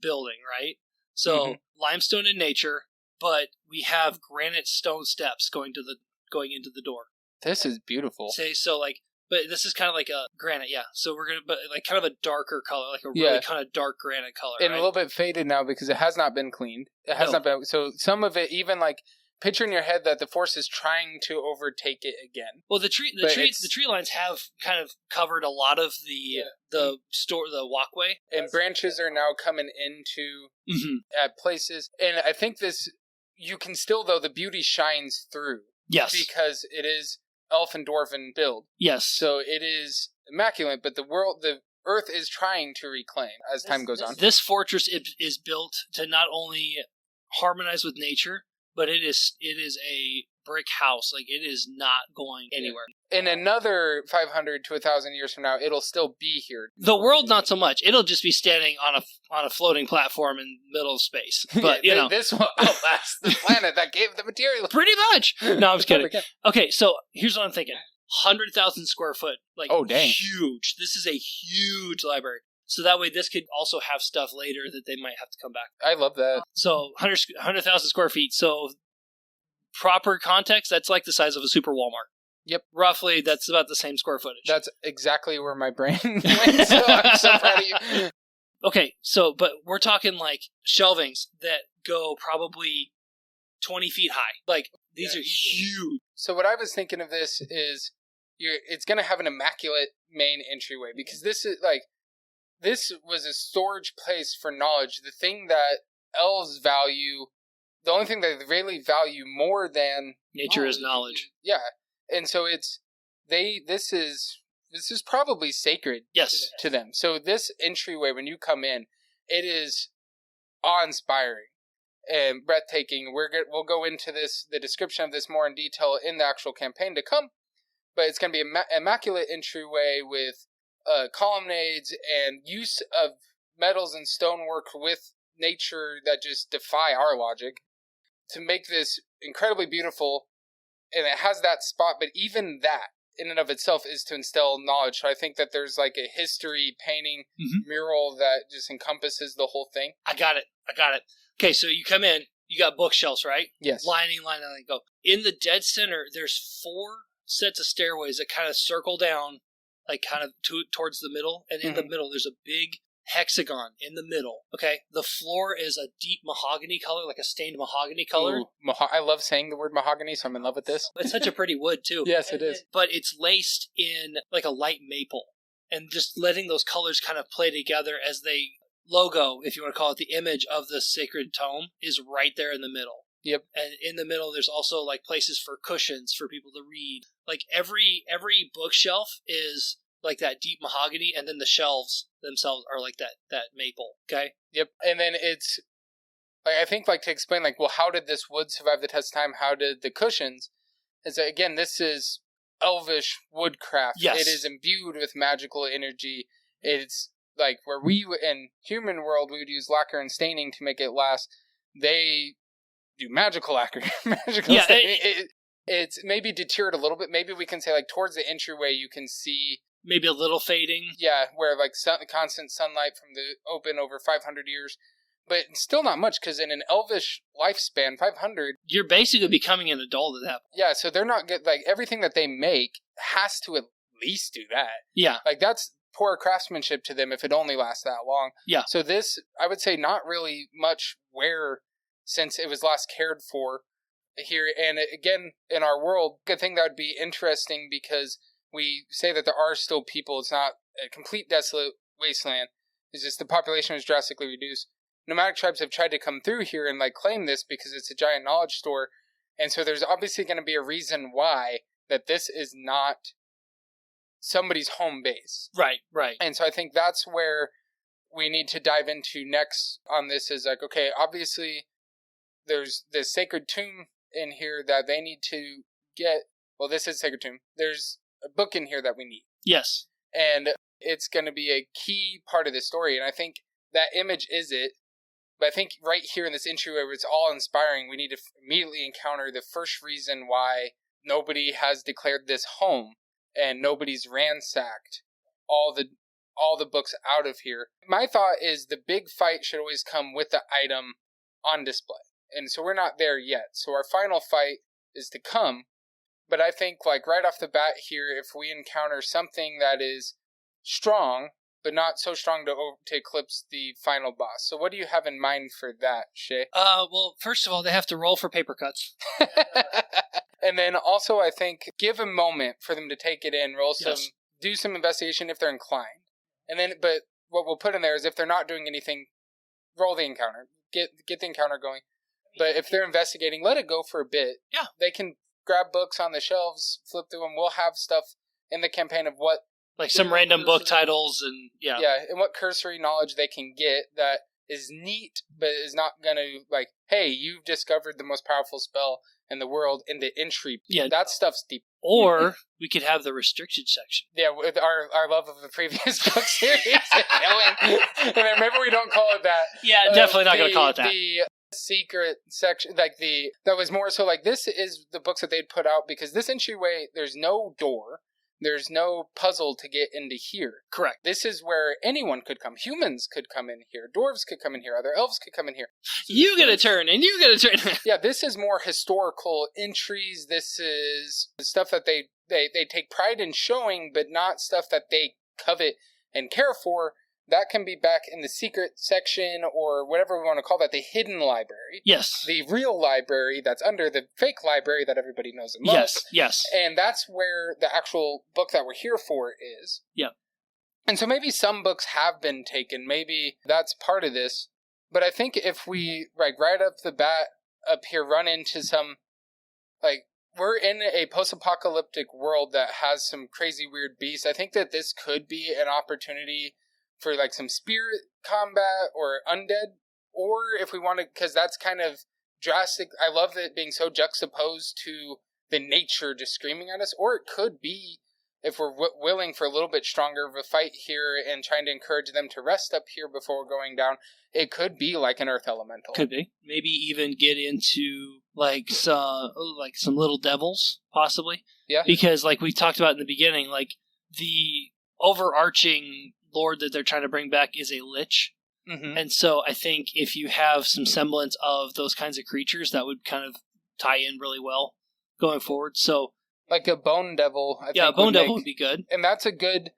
building, right? So limestone in nature, but we have granite stone steps going into the door. This is beautiful. So like But this is kind of like a granite, yeah. So we're but like kind of a darker color, like a really kind of dark granite color, and right? a little bit faded now because it has not been cleaned. It has not been. So some of it, even like picture in your head that the Force is trying to overtake it again. Well, the tree lines have kind of covered a lot of the walkway, and branches are now coming into at places. And I think this, you can still, though, the beauty shines through. Yes, because it is elf and dwarven build. Yes, so it is immaculate, but the Earth is trying to reclaim as time goes on. This fortress is built to not only harmonize with nature, but it is a brick house. Like, it is not going anywhere. In another 500 to 1,000 years from now, it'll still be here. The world, not so much. It'll just be standing on a floating platform in the middle of space. But this will outlast the planet that gave the material. Pretty much. No, I'm just kidding. Okay, so here's what I'm thinking: 100,000 square foot. Like, oh, dang, huge. This is a huge library. So that way, this could also have stuff later that they might have to come back. I love that. So 100,000 square feet. So proper context, that's like the size of a super Walmart. Yep. Roughly, that's about the same square footage. That's exactly where my brain went, so I'm so proud of you. Okay, but we're talking like shelvings that go probably 20 feet high. Like, these are huge. So what I was thinking of this is it's going to have an immaculate main entryway, because this was a storage place for knowledge. The thing that elves value, the only thing that they really value more than nature is knowledge. Yeah. And so this is probably sacred to them. So this entryway, when you come in, it is awe-inspiring and breathtaking. We'll go into the description of this more in detail in the actual campaign to come, but it's going to be an immaculate entryway with colonnades and use of metals and stonework with nature that just defy our logic to make this incredibly beautiful. And it has that spot, but even that in and of itself is to instill knowledge. So I think that there's like a history painting mural that just encompasses the whole thing. I got it. Okay, so you come in, you got bookshelves, right? Yes. Lining, go. In the dead center, there's 4 sets of stairways that kind of circle down, like kind of towards the middle. And in the middle, there's a big hexagon in the middle. Okay, the floor is a deep mahogany color, like a stained mahogany color. Ooh, I love saying the word mahogany, so I'm in love with this. It's such a pretty wood too. Yes, it is. But it's laced in like a light maple, and just letting those colors kind of play together as they logo, if you want to call it, the image of the sacred tome is right there in the middle. Yep. And in the middle, there's also like places for cushions for people to read. Like every bookshelf is like that deep mahogany, and then the shelves themselves are like that maple. Okay. Yep. And then it's like, I think, like, to explain, like, well, how did this wood survive the test of time? How did the cushions? Is that, again, this is elvish woodcraft. Yes. It is imbued with magical energy. It's like where we in human world we would use lacquer and staining to make it last. They do magical lacquer, magical staining. It's maybe deterred a little bit. Maybe we can say, like, towards the entryway you can see maybe a little fading. Yeah, where like constant sunlight from the open over 500 years. But still not much, because in an elvish lifespan, 500... You're basically becoming an adult at that point. Yeah, so they're not good. Like, everything that they make has to at least do that. Yeah. Like, that's poor craftsmanship to them if it only lasts that long. Yeah. So this, I would say, not really much wear since it was last cared for here. And again, in our world, a thing that would be interesting, because we say that there are still people, it's not a complete desolate wasteland, it's just the population was drastically reduced. Nomadic tribes have tried to come through here and like claim this because it's a giant knowledge store, and so there's obviously going to be a reason why that this is not somebody's home base. Right. And so I think that's where we need to dive into next on this, is like, okay, obviously there's this sacred tomb in here that they need to get. Well, this is sacred tomb. There's a book in here that we need. Yes. And it's going to be a key part of this story, and I think that image is it. But I think right here in this entryway where it's all inspiring, we need to immediately encounter the first reason why nobody has declared this home and nobody's ransacked all the books out of here. My thought is the big fight should always come with the item on display. And so we're not there yet. So our final fight is to come. But I think, like, right off the bat here, if we encounter something that is strong, but not so strong to eclipse the final boss. So what do you have in mind for that, Shay? Well, first of all, they have to roll for paper cuts. And then also, I think, give a moment for them to take it in, do some investigation if they're inclined. And then, but what we'll put in there is if they're not doing anything, roll the encounter. Get the encounter going. But if they're investigating, let it go for a bit. Yeah. They can grab books on the shelves, flip through them. We'll have stuff in the campaign of what... Like some random book titles and, yeah. Yeah, and what cursory knowledge they can get that is neat, but is not going to, like, hey, you've discovered the most powerful spell in the world in the entry. Yeah. That stuff's deep. Or we could have the restricted section. Yeah, with our love of the previous book series. And then maybe we don't call it that. Yeah, definitely not going to call it that. The secret section, like that was more so like this is the books that they'd put out because this entryway, there's no door. There's no puzzle to get into here. Correct. This is where anyone could come. Humans could come in here. Dwarves could come in here. Other elves could come in here. You get a turn, and you get a turn. Yeah, this is more historical entries. This is stuff that they take pride in showing, but not stuff that they covet and care for. That can be back in the secret section or whatever we want to call that, the hidden library. Yes. The real library that's under the fake library that everybody knows and loves. Yes. And that's where the actual book that we're here for is. Yeah. And so maybe some books have been taken. Maybe that's part of this. But I think if we, like, right up the bat up here, run into some, like, we're in a post-apocalyptic world that has some crazy weird beasts. I think that this could be an opportunity for like some spirit combat or undead, or if we want to, because that's kind of drastic. I love it being so juxtaposed to the nature just screaming at us, or it could be if we're willing for a little bit stronger of a fight here and trying to encourage them to rest up here before going down. It could be like an earth elemental. Could be. Maybe even get into like some little devils, possibly. Yeah. Because like we talked about in the beginning, like the overarching lord that they're trying to bring back is a lich. Mm-hmm. And so I think if you have some semblance of those kinds of creatures, that would kind of tie in really well going forward. So like a bone devil, I think. Yeah, a bone devil would be good. And that's a good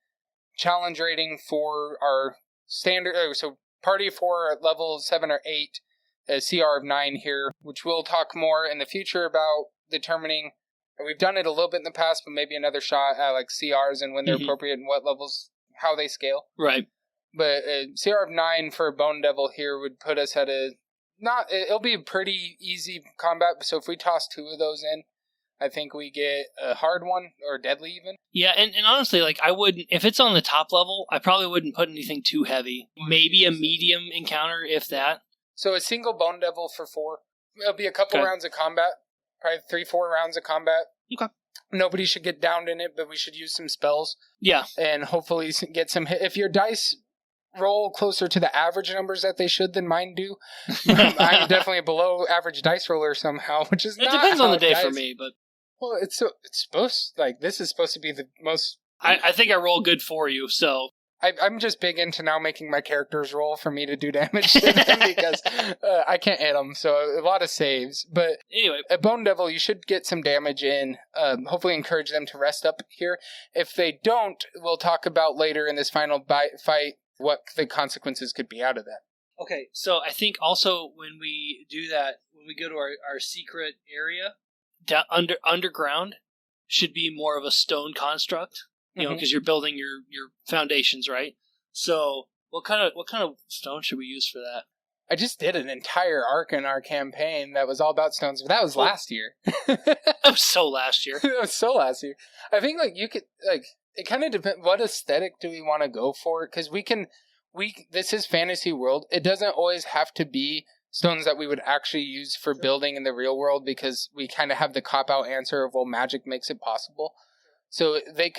challenge rating for our standard. So party for at level 7 or 8, a CR of 9 here, which we'll talk more in the future about determining. We've done it a little bit in the past, but maybe another shot at like CRs and when they're appropriate and what levels, how they scale. Right. But a CR of 9 for a Bone Devil here would put us at it'll be a pretty easy combat. So if we toss 2 of those in, I think we get a hard one or deadly even. Yeah, and honestly, like I wouldn't, if it's on the top level, I probably wouldn't put anything too heavy. Maybe a medium encounter, if that. So a single Bone Devil for 4. It'll be a couple rounds of combat. Probably 3-4 rounds of combat. Okay. Nobody should get downed in it, but we should use some spells. Yeah. And hopefully get some hit. If your dice roll closer to the average numbers that they should than mine do, I'm definitely a below average dice roller somehow, which is it not depends on the day dice. for me, but well, it's supposed, like, this is supposed to be the most. I think I roll good for you, so I'm just big into now making my characters roll for me to do damage to them because I can't hit them, so a lot of saves. But anyway, a Bone Devil, you should get some damage in. Hopefully encourage them to rest up here. If they don't, we'll talk about later in this final fight what the consequences could be out of that. Okay, so I think also when we do that, when we go to our secret area, underground should be more of a stone construct. You know, because you're building your foundations, right? So, what kind of stone should we use for that? I just did an entire arc in our campaign that was all about stones, but that was last year. That was so last year. That was so last year. I think like you could like it kind of depends. What aesthetic do we want to go for? Because this is fantasy world. It doesn't always have to be stones that we would actually use for building in the real world because we kind of have the cop out answer of well, magic makes it possible. So it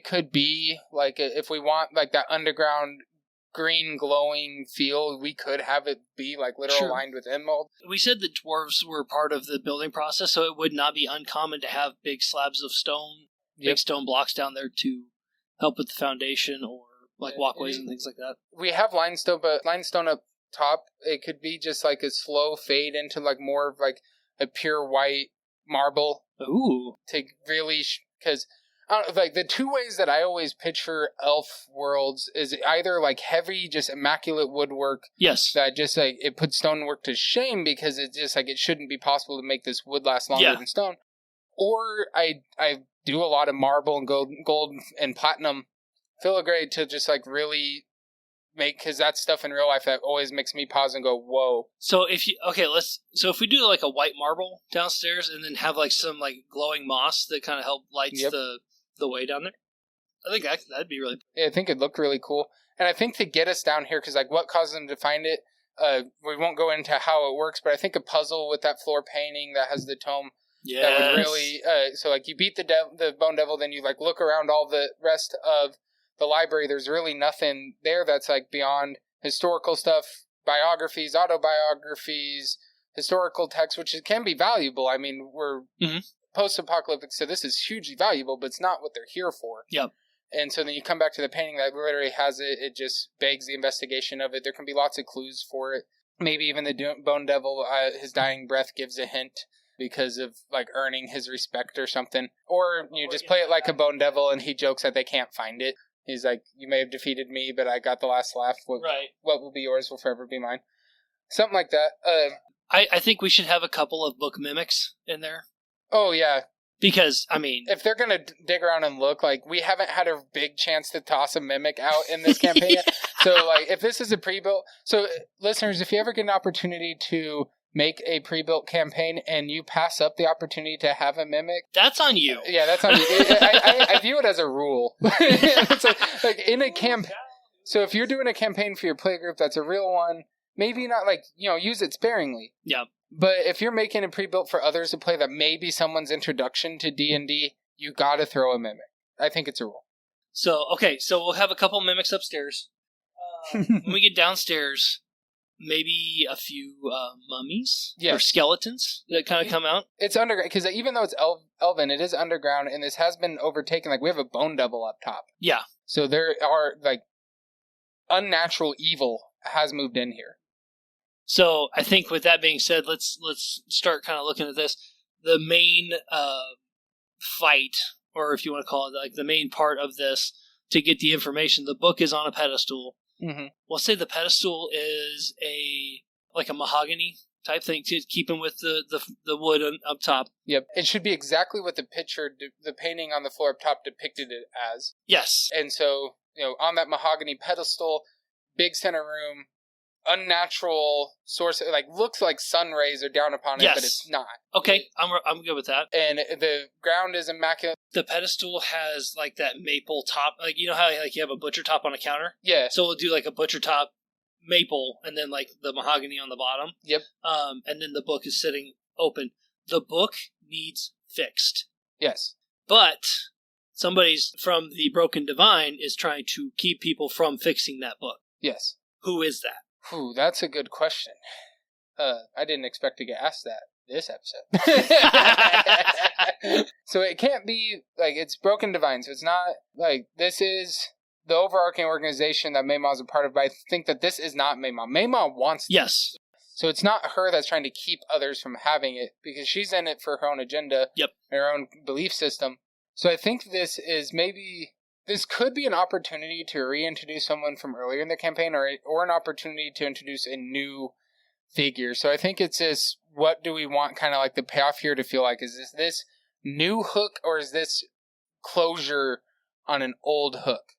could be like if we want like that underground green glowing feel, we could have it be like literal lined with emerald. We said that dwarves were part of the building process, so it would not be uncommon to have big slabs of stone, big stone blocks down there to help with the foundation or like walkways and things like that. We have limestone, but limestone up top, it could be just like a slow fade into like more of like a pure white marble Ooh. To really, because like the two ways that I always picture elf worlds is either like heavy, just immaculate woodwork. Yes. That just like it puts stonework to shame because it's just like it shouldn't be possible to make this wood last longer than stone. Or I do a lot of marble and gold and platinum filigree to just like really make, because that's stuff in real life that always makes me pause and go, whoa. So if we do like a white marble downstairs and then have like some like glowing moss that kind of help lights the way down there, I think that'd be really. Yeah, I think it'd look really cool. And I think to get us down here, because like what caused them to find it, we won't go into how it works, but I think a puzzle with that floor painting that has the tome. Yeah. That would really, so like you beat the Bone Devil, then you like look around all the rest of the library. There's really nothing there that's like beyond historical stuff, biographies, autobiographies, historical texts, which can be valuable. I mean, we're post-apocalyptic, so this is hugely valuable, but it's not what they're here for. Yep. And so then you come back to the painting that literally has it. It just begs the investigation of it. There can be lots of clues for it. Maybe even the Bone Devil, his dying breath gives a hint because of like earning his respect or something. Or you just play it like a Bone Devil and he jokes that they can't find it. He's like, you may have defeated me, but I got the last laugh. What will be yours will forever be mine. Something like that. I think we should have a couple of book mimics in there. Oh, yeah. Because, I mean... if they're going to dig around and look, like, we haven't had a big chance to toss a mimic out in this campaign yet. So, like, if this is a pre-built... So, listeners, if you ever get an opportunity to make a pre-built campaign and you pass up the opportunity to have a mimic... that's on you. Yeah, that's on you. I view it as a rule. It's like in a campaign... So, if you're doing a campaign for your playgroup that's a real one, maybe not, like, use it sparingly. Yeah. But if you're making a pre-built for others to play that may be someone's introduction to D&D, you gotta throw a mimic. I think it's a rule. So we'll have a couple mimics upstairs. When we get downstairs, maybe a few mummies or skeletons that kind of come out. It's underground, because even though it's elven, it is underground, and this has been overtaken. Like, we have a Bone Devil up top. Yeah. So there are, like, unnatural evil has moved in here. So I think with that being said, let's start kind of looking at this. The main fight, or if you want to call it like the main part of this to get the information, the book is on a pedestal. Mm-hmm. We'll say the pedestal is a mahogany type thing to keep him with the wood up top. Yep, it should be exactly what the painting on the floor up top depicted it as. Yes, and so on that mahogany pedestal, big center room. Unnatural source, like looks like sun rays are down upon it, but it's not. Okay, I'm good with that. And the ground is immaculate. The pedestal has like that maple top, like you know how like you have a butcher top on a counter. Yeah. So we'll do like a butcher top maple, and then like the mahogany on the bottom. Yep. And then the book is sitting open. The book needs fixed. Yes. But somebody's from the Broken Divine is trying to keep people from fixing that book. Yes. Who is that? Ooh, that's a good question. I didn't expect to get asked that this episode. So it can't be, like, it's Broken Divine, so it's not, like, this is the overarching organization that Mayma's a part of, but I think that this is not Mayma. Mayma wants this. Yes. So it's not her that's trying to keep others from having it, because she's in it for her own agenda, and her own belief system. So I think this is maybe... this could be an opportunity to reintroduce someone from earlier in the campaign, or an opportunity to introduce a new figure. So I think it's this, what do we want kind of like the payoff here to feel like? Is this new hook, or is this closure on an old hook?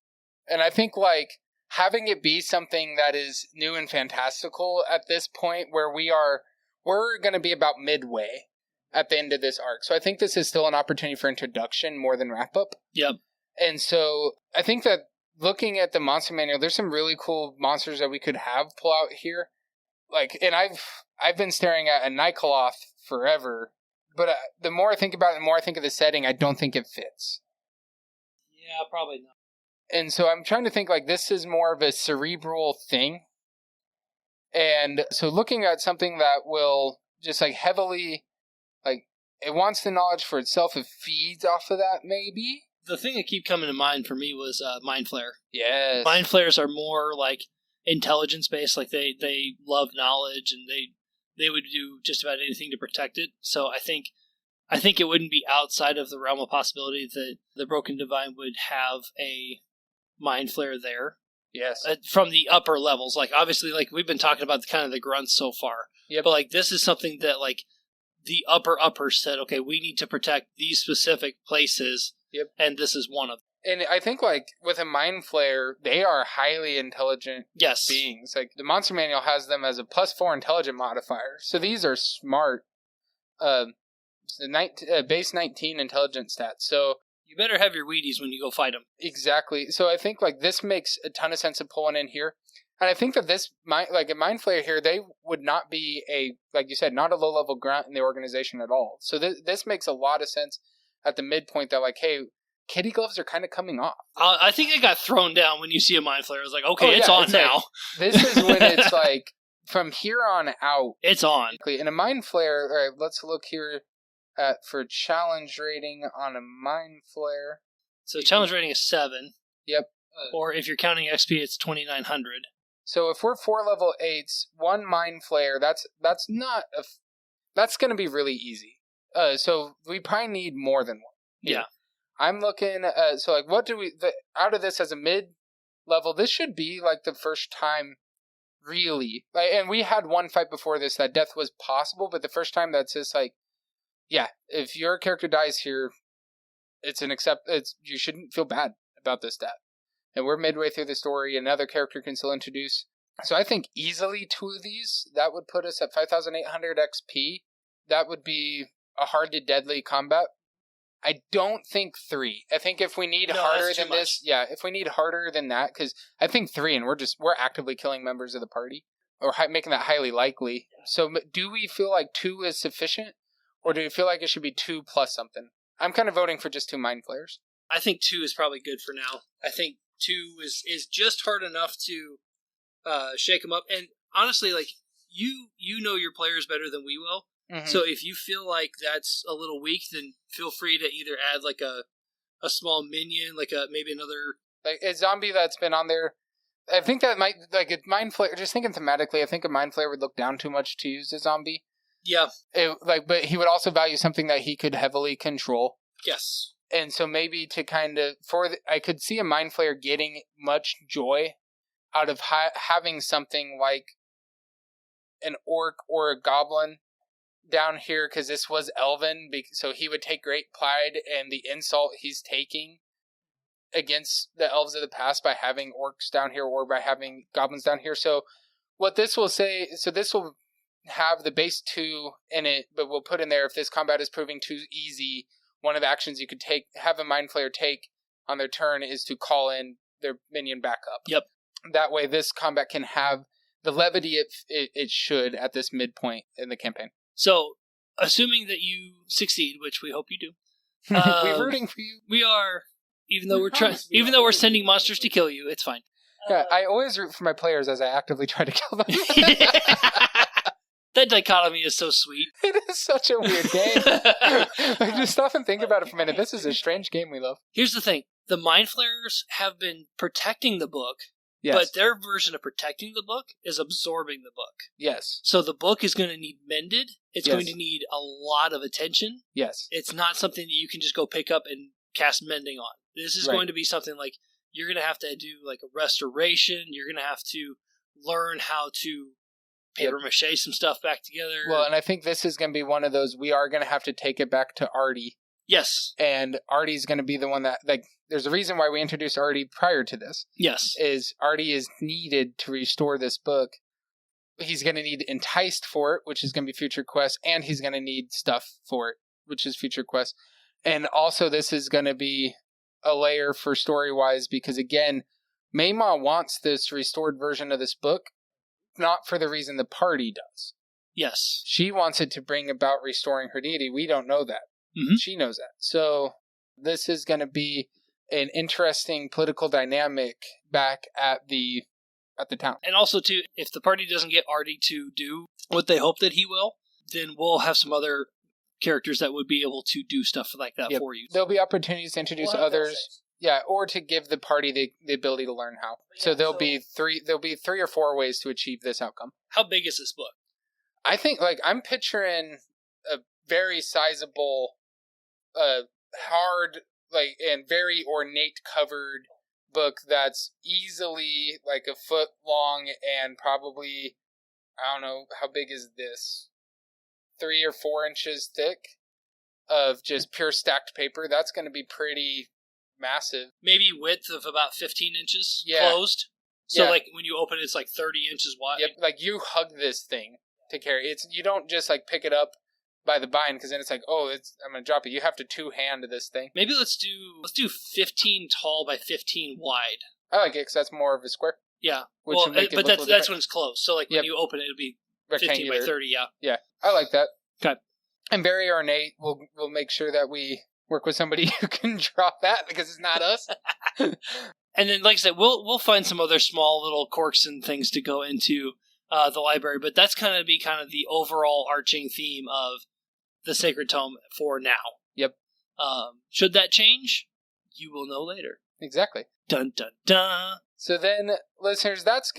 And I think like having it be something that is new and fantastical at this point where we're going to be about midway at the end of this arc. So I think this is still an opportunity for introduction more than wrap up. Yep. And so I think that looking at the monster manual, there's some really cool monsters that we could have pull out here. Like, and I've been staring at a Nikoloth forever, but the more I think about it, the more I think of the setting, I don't think it fits. Yeah, probably not. And so I'm trying to think like this is more of a cerebral thing. And so looking at something that will just like heavily, like it wants the knowledge for itself, it feeds off of that maybe. The thing that kept coming to mind for me was Mind Flare. Yes. Mind Flares are more like intelligence-based, like they love knowledge, and they would do just about anything to protect it. So I think I think it wouldn't be outside of the realm of possibility that the Broken Divine would have a Mind Flare there. Yes. From the upper levels. Like, obviously, like, we've been talking about kind of the grunts so far. Yep. But, like, this is something that, like, the upper said, okay, we need to protect these specific places. Yep. And this is one of them. And I think, like, with a Mind Flare, they are highly intelligent beings. Like, the Monster Manual has them as a +4 intelligent modifier. So these are smart. Base 19 intelligence stats. So you better have your Wheaties when you go fight them. Exactly. So I think, like, this makes a ton of sense of pulling in here. And I think that this, like, a Mind Flayer here, they would not be like you said, not a low-level grunt in the organization at all. So this makes a lot of sense at the midpoint that, like, hey, kitty gloves are kind of coming off. I think it got thrown down when you see a Mind Flayer. It's like, okay, it's on now. Like, this is when it's like, from here on out. It's on. In a Mind Flayer, all right, let's look here for challenge rating on a Mind Flayer. So challenge rating is 7. Yep. Or if you're counting XP, it's 2,900. So if we're 4 level 8s, 1 Mind Flayer, that's going to be really easy. So we probably need more than 1. Yeah. I'm looking at, so like, what do we, out of this as a mid-level, this should be like the first time, really. Like, and we had one fight before this that death was possible, but the first time that's just like, yeah, if your character dies here, you shouldn't feel bad about this death. And we're midway through the story, another character can still introduce. So I think easily 2 of these, that would put us at 5,800 XP. That would be a hard to deadly combat. I don't think 3. I think if we need harder than this, if we need harder than that, because I think 3 and we're actively killing members of the party, or making that highly likely. So do we feel like 2 is sufficient, or do we feel like it should be 2 plus something? I'm kind of voting for just 2 Mind Flayers. I think 2 is probably good for now. I think 2 is just hard enough to shake them up. And honestly, like, you know your players better than we will. Mm-hmm. So if you feel like that's a little weak, then feel free to either add like a small minion, like maybe another, like a zombie that's been on there. I think that might, like, a Mind Flayer, just thinking thematically, I think a Mind Flayer would look down too much to use a zombie. Yeah. But he would also value something that he could heavily control. Yes. And so maybe to kind of, I could see a Mind Flayer getting much joy out of having something like an orc or a goblin down here, because this was Elven, so he would take great pride in the insult he's taking against the elves of the past by having orcs down here or by having goblins down here. So what this will say, so this will have the base 2 in it, but we'll put in there, if this combat is proving too easy, one of the actions you could have a Mind Flayer take on their turn is to call in their minion back up. Yep. That way this combat can have the levity it should at this midpoint in the campaign. So, assuming that you succeed, which we hope you do. We're rooting for you. We are, even though we're sending monsters to kill you, it's fine. Yeah, I always root for my players as I actively try to kill them. That dichotomy is so sweet. It is such a weird game. Like, just stop and think about it for a minute. This is a strange game we love. Here's the thing. The Mind Flayers have been protecting the book, yes, but their version of protecting the book is absorbing the book. Yes. So the book is going to need mended. It's going to need a lot of attention. Yes. It's not something that you can just go pick up and cast mending on. This is going to be something like you're going to have to do like a restoration. You're going to have to learn how to paper mache some stuff back together. Well, and I think this is going to be one of those, we are going to have to take it back to Artie. Yes. And Artie's going to be the one that, like, there's a reason why we introduced Artie prior to this. Yes. Is Artie is needed to restore this book. He's going to need Enticed for it, which is going to be future quests, and he's going to need stuff for it, which is future quests. And also this is going to be a layer for story-wise, because again, Mayma wants this restored version of this book, not for the reason the party does. Yes. She wants it to bring about restoring her deity. We don't know that. Mm-hmm. She knows that. So this is going to be an interesting political dynamic back at the town. And also, too, if the party doesn't get Artie to do what they hope that he will, then we'll have some other characters that would be able to do stuff like that for you. There'll be opportunities to introduce others. Yeah, or to give the party the ability to learn how. So there'll be 3 or 4 ways to achieve this outcome. How big is this book? I think, like, I'm picturing a very sizable, hard, like, and very ornate covered book that's easily like a foot long and probably, I don't know, how big is this? 3 or 4 inches thick of just pure stacked paper. That's going to be pretty massive. Maybe width of about 15 inches Yeah. closed. So Yeah. like when you open it, it's like 30 inches wide. Yep, like you hug this thing to carry. You don't just like pick it up by the bind, because then it's like, oh, I'm gonna drop it. You have to two-hand this thing. Maybe let's do 15 tall by 15 wide. I like it because that's more of a square. Yeah, Which well, would make it but look a that's little when it's closed. So like when you open it, it'll be 15 rectangular. by 30. Yeah. Yeah, I like that. Okay. And very ornate. We'll make sure that we work with somebody who can draw that, because it's not us. And then, like I said, we'll find some other small little quirks and things to go into the library, but that's kind of be kind of the overall arching theme of the Sacred Tome for now. Yep. Should that change, you will know later. Exactly. Dun dun dun. So then, listeners, that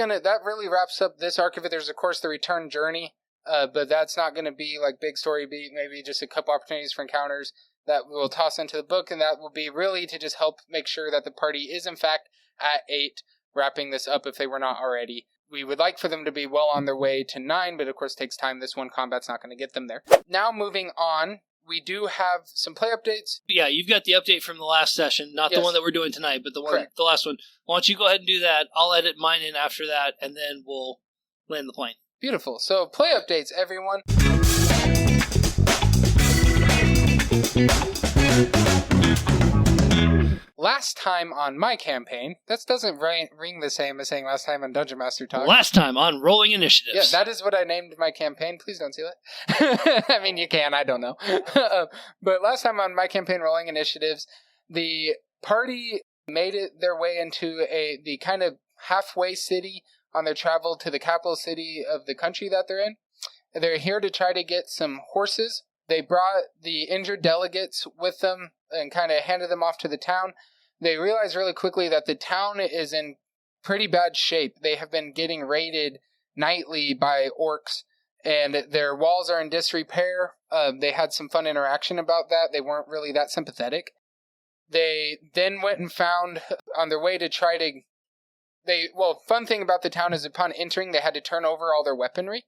really wraps up this arc of it. There's of course the return journey, but that's not going to be like big story beat. Maybe just a couple opportunities for encounters that we'll toss into the book, and that will be really to just help make sure that the party is in fact at 8, wrapping this up if they were not already. We would like for them to be well on their way to 9, but of course it takes time. This one combat's not going to get them there. Now moving on, we do have some play updates. Yeah, you've got the update from the last session, not the one that we're doing tonight, but the last one. Why don't you go ahead and do that? I'll edit mine in after that, and then we'll land the plane. Beautiful. So play updates, everyone. Last time on my campaign, that doesn't ring the same as saying last time on Dungeon Master Talk. Last time on Rolling Initiatives. Yeah, that is what I named my campaign. Please don't steal it. I mean, you can, I don't know. But last time on my campaign, Rolling Initiatives, the party made their way into the kind of halfway city on their travel to the capital city of the country that they're in. They're here to try to get some horses. They brought the injured delegates with them and kind of handed them off to the town. They realized really quickly that the town is in pretty bad shape. They have been getting raided nightly by orcs, and their walls are in disrepair. They had some fun interaction about that. They weren't really that sympathetic. They then went and found, on their way to try to... fun thing about the town is upon entering, they had to turn over all their weaponry.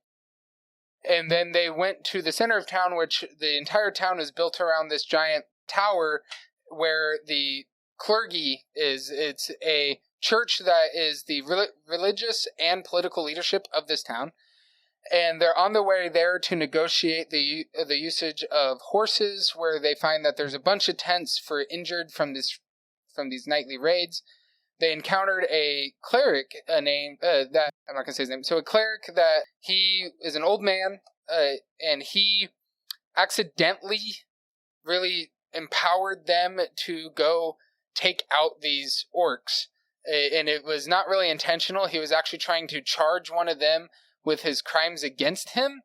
And then they went to the center of town, which the entire town is built around this giant tower where the clergy is. It's a church that is the religious and political leadership of this town. And they're on their way there to negotiate the usage of horses, where they find that there's a bunch of tents for injured from these nightly raids. They encountered a cleric named, that, I'm not going to say his name, so a cleric that he is an old man, and he accidentally really empowered them to go take out these orcs. And it was not really intentional. He was actually trying to charge one of them with his crimes against him,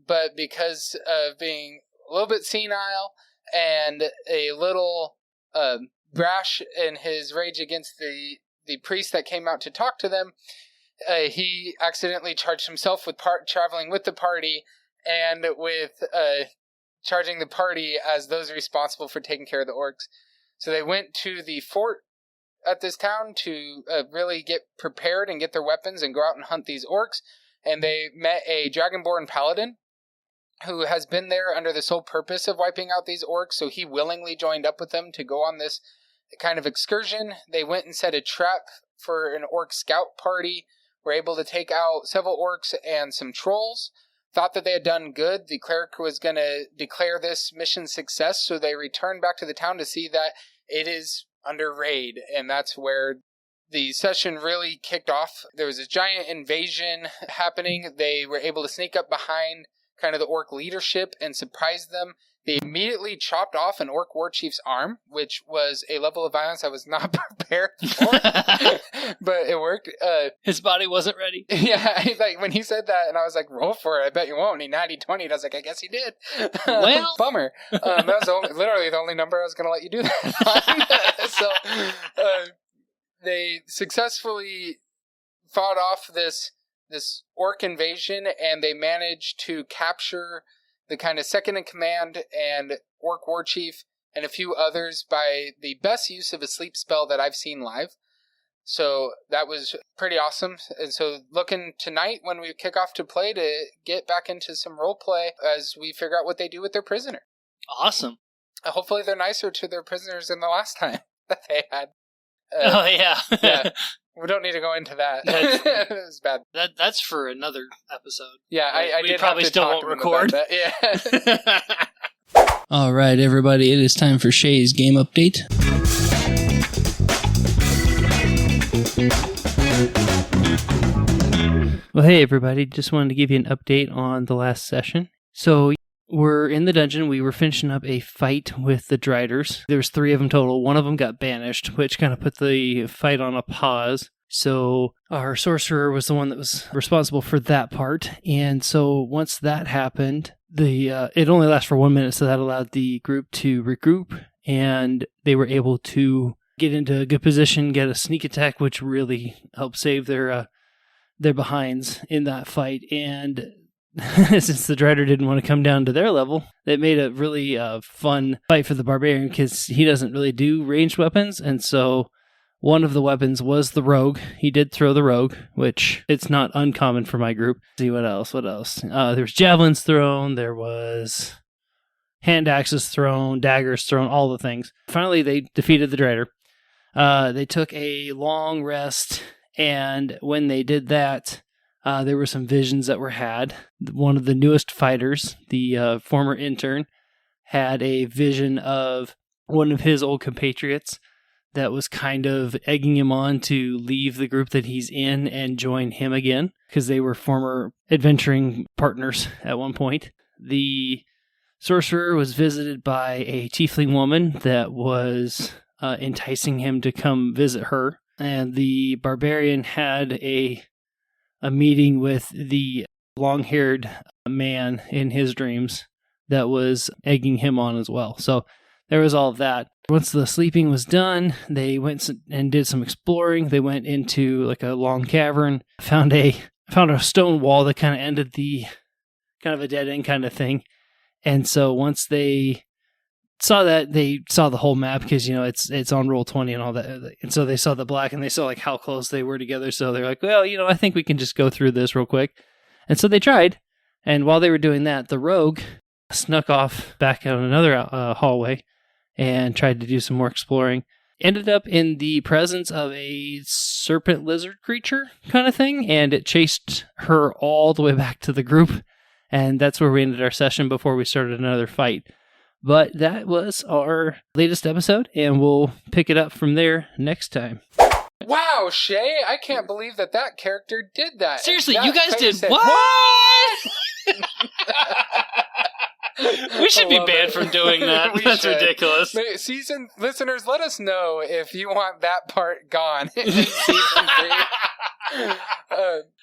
but because of being a little bit senile and a little brash in his rage against the priest that came out to talk to them, he accidentally charged himself with traveling with the party and with charging the party as those responsible for taking care of the orcs. So they went to the fort at this town to really get prepared and get their weapons and go out and hunt these orcs. And they met a dragonborn paladin who has been there under the sole purpose of wiping out these orcs, so he willingly joined up with them to go on this kind of excursion. They went and set a trap for an orc scout party, were able to take out several orcs and some trolls. Thought that they had done good. The cleric was going to declare this mission success, so they returned back to the town to see that it is under raid, and that's where the session really kicked off. There was a giant invasion happening. They were able to sneak up behind kind of the orc leadership and surprise them. They immediately chopped off an orc war chief's arm, which was a level of violence I was not prepared for, but it worked. His body wasn't ready. Yeah, like when he said that, and I was like, roll for it, I bet you won't. And he natty 20, and I was like, I guess he did. Well. Bummer. That was literally the only number I was going to let you do that. So they successfully fought off this orc invasion, and they managed to capture the kind of second in command and orc war chief, and a few others by the best use of a sleep spell that I've seen live. So that was pretty awesome. And so looking tonight when we kick off to play to get back into some role play as we figure out what they do with their prisoner. Awesome. Hopefully they're nicer to their prisoners than the last time that they had. Oh, yeah. Yeah. We don't need to go into that. It was bad. That's for another episode. Yeah, I we did probably have to still talk won't to him record. about that. Yeah. All right, everybody, it is time for Shay's game update. Well, hey, everybody, just wanted to give you an update on the last session. So, we're in the dungeon. We were finishing up a fight with the Driders. There was 3 of them total. One of them got banished, which kind of put the fight on a pause. So our sorcerer was the one that was responsible for that part. And so once that happened, it only lasted for 1 minute, so that allowed the group to regroup, and they were able to get into a good position, get a sneak attack, which really helped save their behinds in that fight. And since the Drider didn't want to come down to their level, it made a really fun fight for the Barbarian, because he doesn't really do ranged weapons, and so one of the weapons was the rogue. He did throw the rogue, which it's not uncommon for my group. Let's see what else. There was javelins thrown, there was hand axes thrown, daggers thrown, all the things. Finally, they defeated the Drider. They took a long rest, and when they did that, there were some visions that were had. One of the newest fighters, the former intern, had a vision of one of his old compatriots that was kind of egging him on to leave the group that he's in and join him again, because they were former adventuring partners at one point. The sorcerer was visited by a tiefling woman that was enticing him to come visit her, and the barbarian had a meeting with the long-haired man in his dreams that was egging him on as well. So there was all of that. Once the sleeping was done, they went and did some exploring. They went into like a long cavern, found a stone wall that kind of ended the kind of a dead end kind of thing. And so once they saw that, they saw the whole map, because it's on Roll20 and all that. And so they saw the black, and they saw like how close they were together. So they're like, well, I think we can just go through this real quick. And so they tried. And while they were doing that, the rogue snuck off back out another hallway and tried to do some more exploring. Ended up in the presence of a serpent lizard creature kind of thing, and it chased her all the way back to the group. And that's where we ended our session before we started another fight. But that was our latest episode, and we'll pick it up from there next time. Wow, Shay, I can't believe that character did that. Seriously, that you guys did said, what? We should be banned from doing that. That's should. Ridiculous. Season listeners, let us know if you want that part gone in season 3.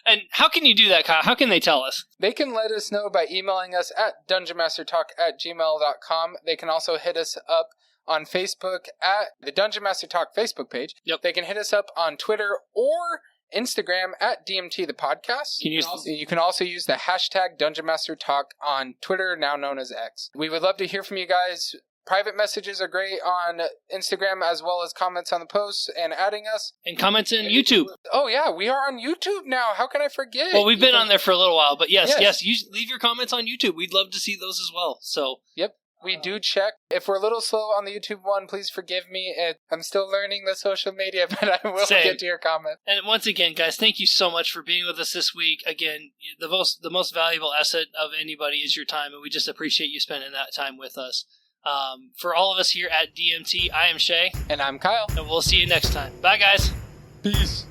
And how can you do that, Kyle? How can they tell us? They can let us know by emailing us at dungeonmastertalk@gmail.com. They can also hit us up on Facebook at the Dungeon Master Talk Facebook page. Yep. They can hit us up on Twitter or Instagram at DMT the podcast. You can also use the hashtag Dungeon Master Talk on Twitter, now known as X. We would love to hear from you guys. Private messages are great on Instagram, as well as comments on the posts and adding us. And comments in YouTube. Oh, yeah, we are on YouTube now. How can I forget? Well, we've been on there for a little while, but yes, leave your comments on YouTube. We'd love to see those as well. So, yep. We do check. If we're a little slow on the YouTube one, please forgive me. I'm still learning the social media, but I will get to your comment. And once again, guys, thank you so much for being with us this week. Again, the most valuable asset of anybody is your time, and we just appreciate you spending that time with us. For all of us here at DMT, I am Shay. And I'm Kyle. And we'll see you next time. Bye, guys. Peace.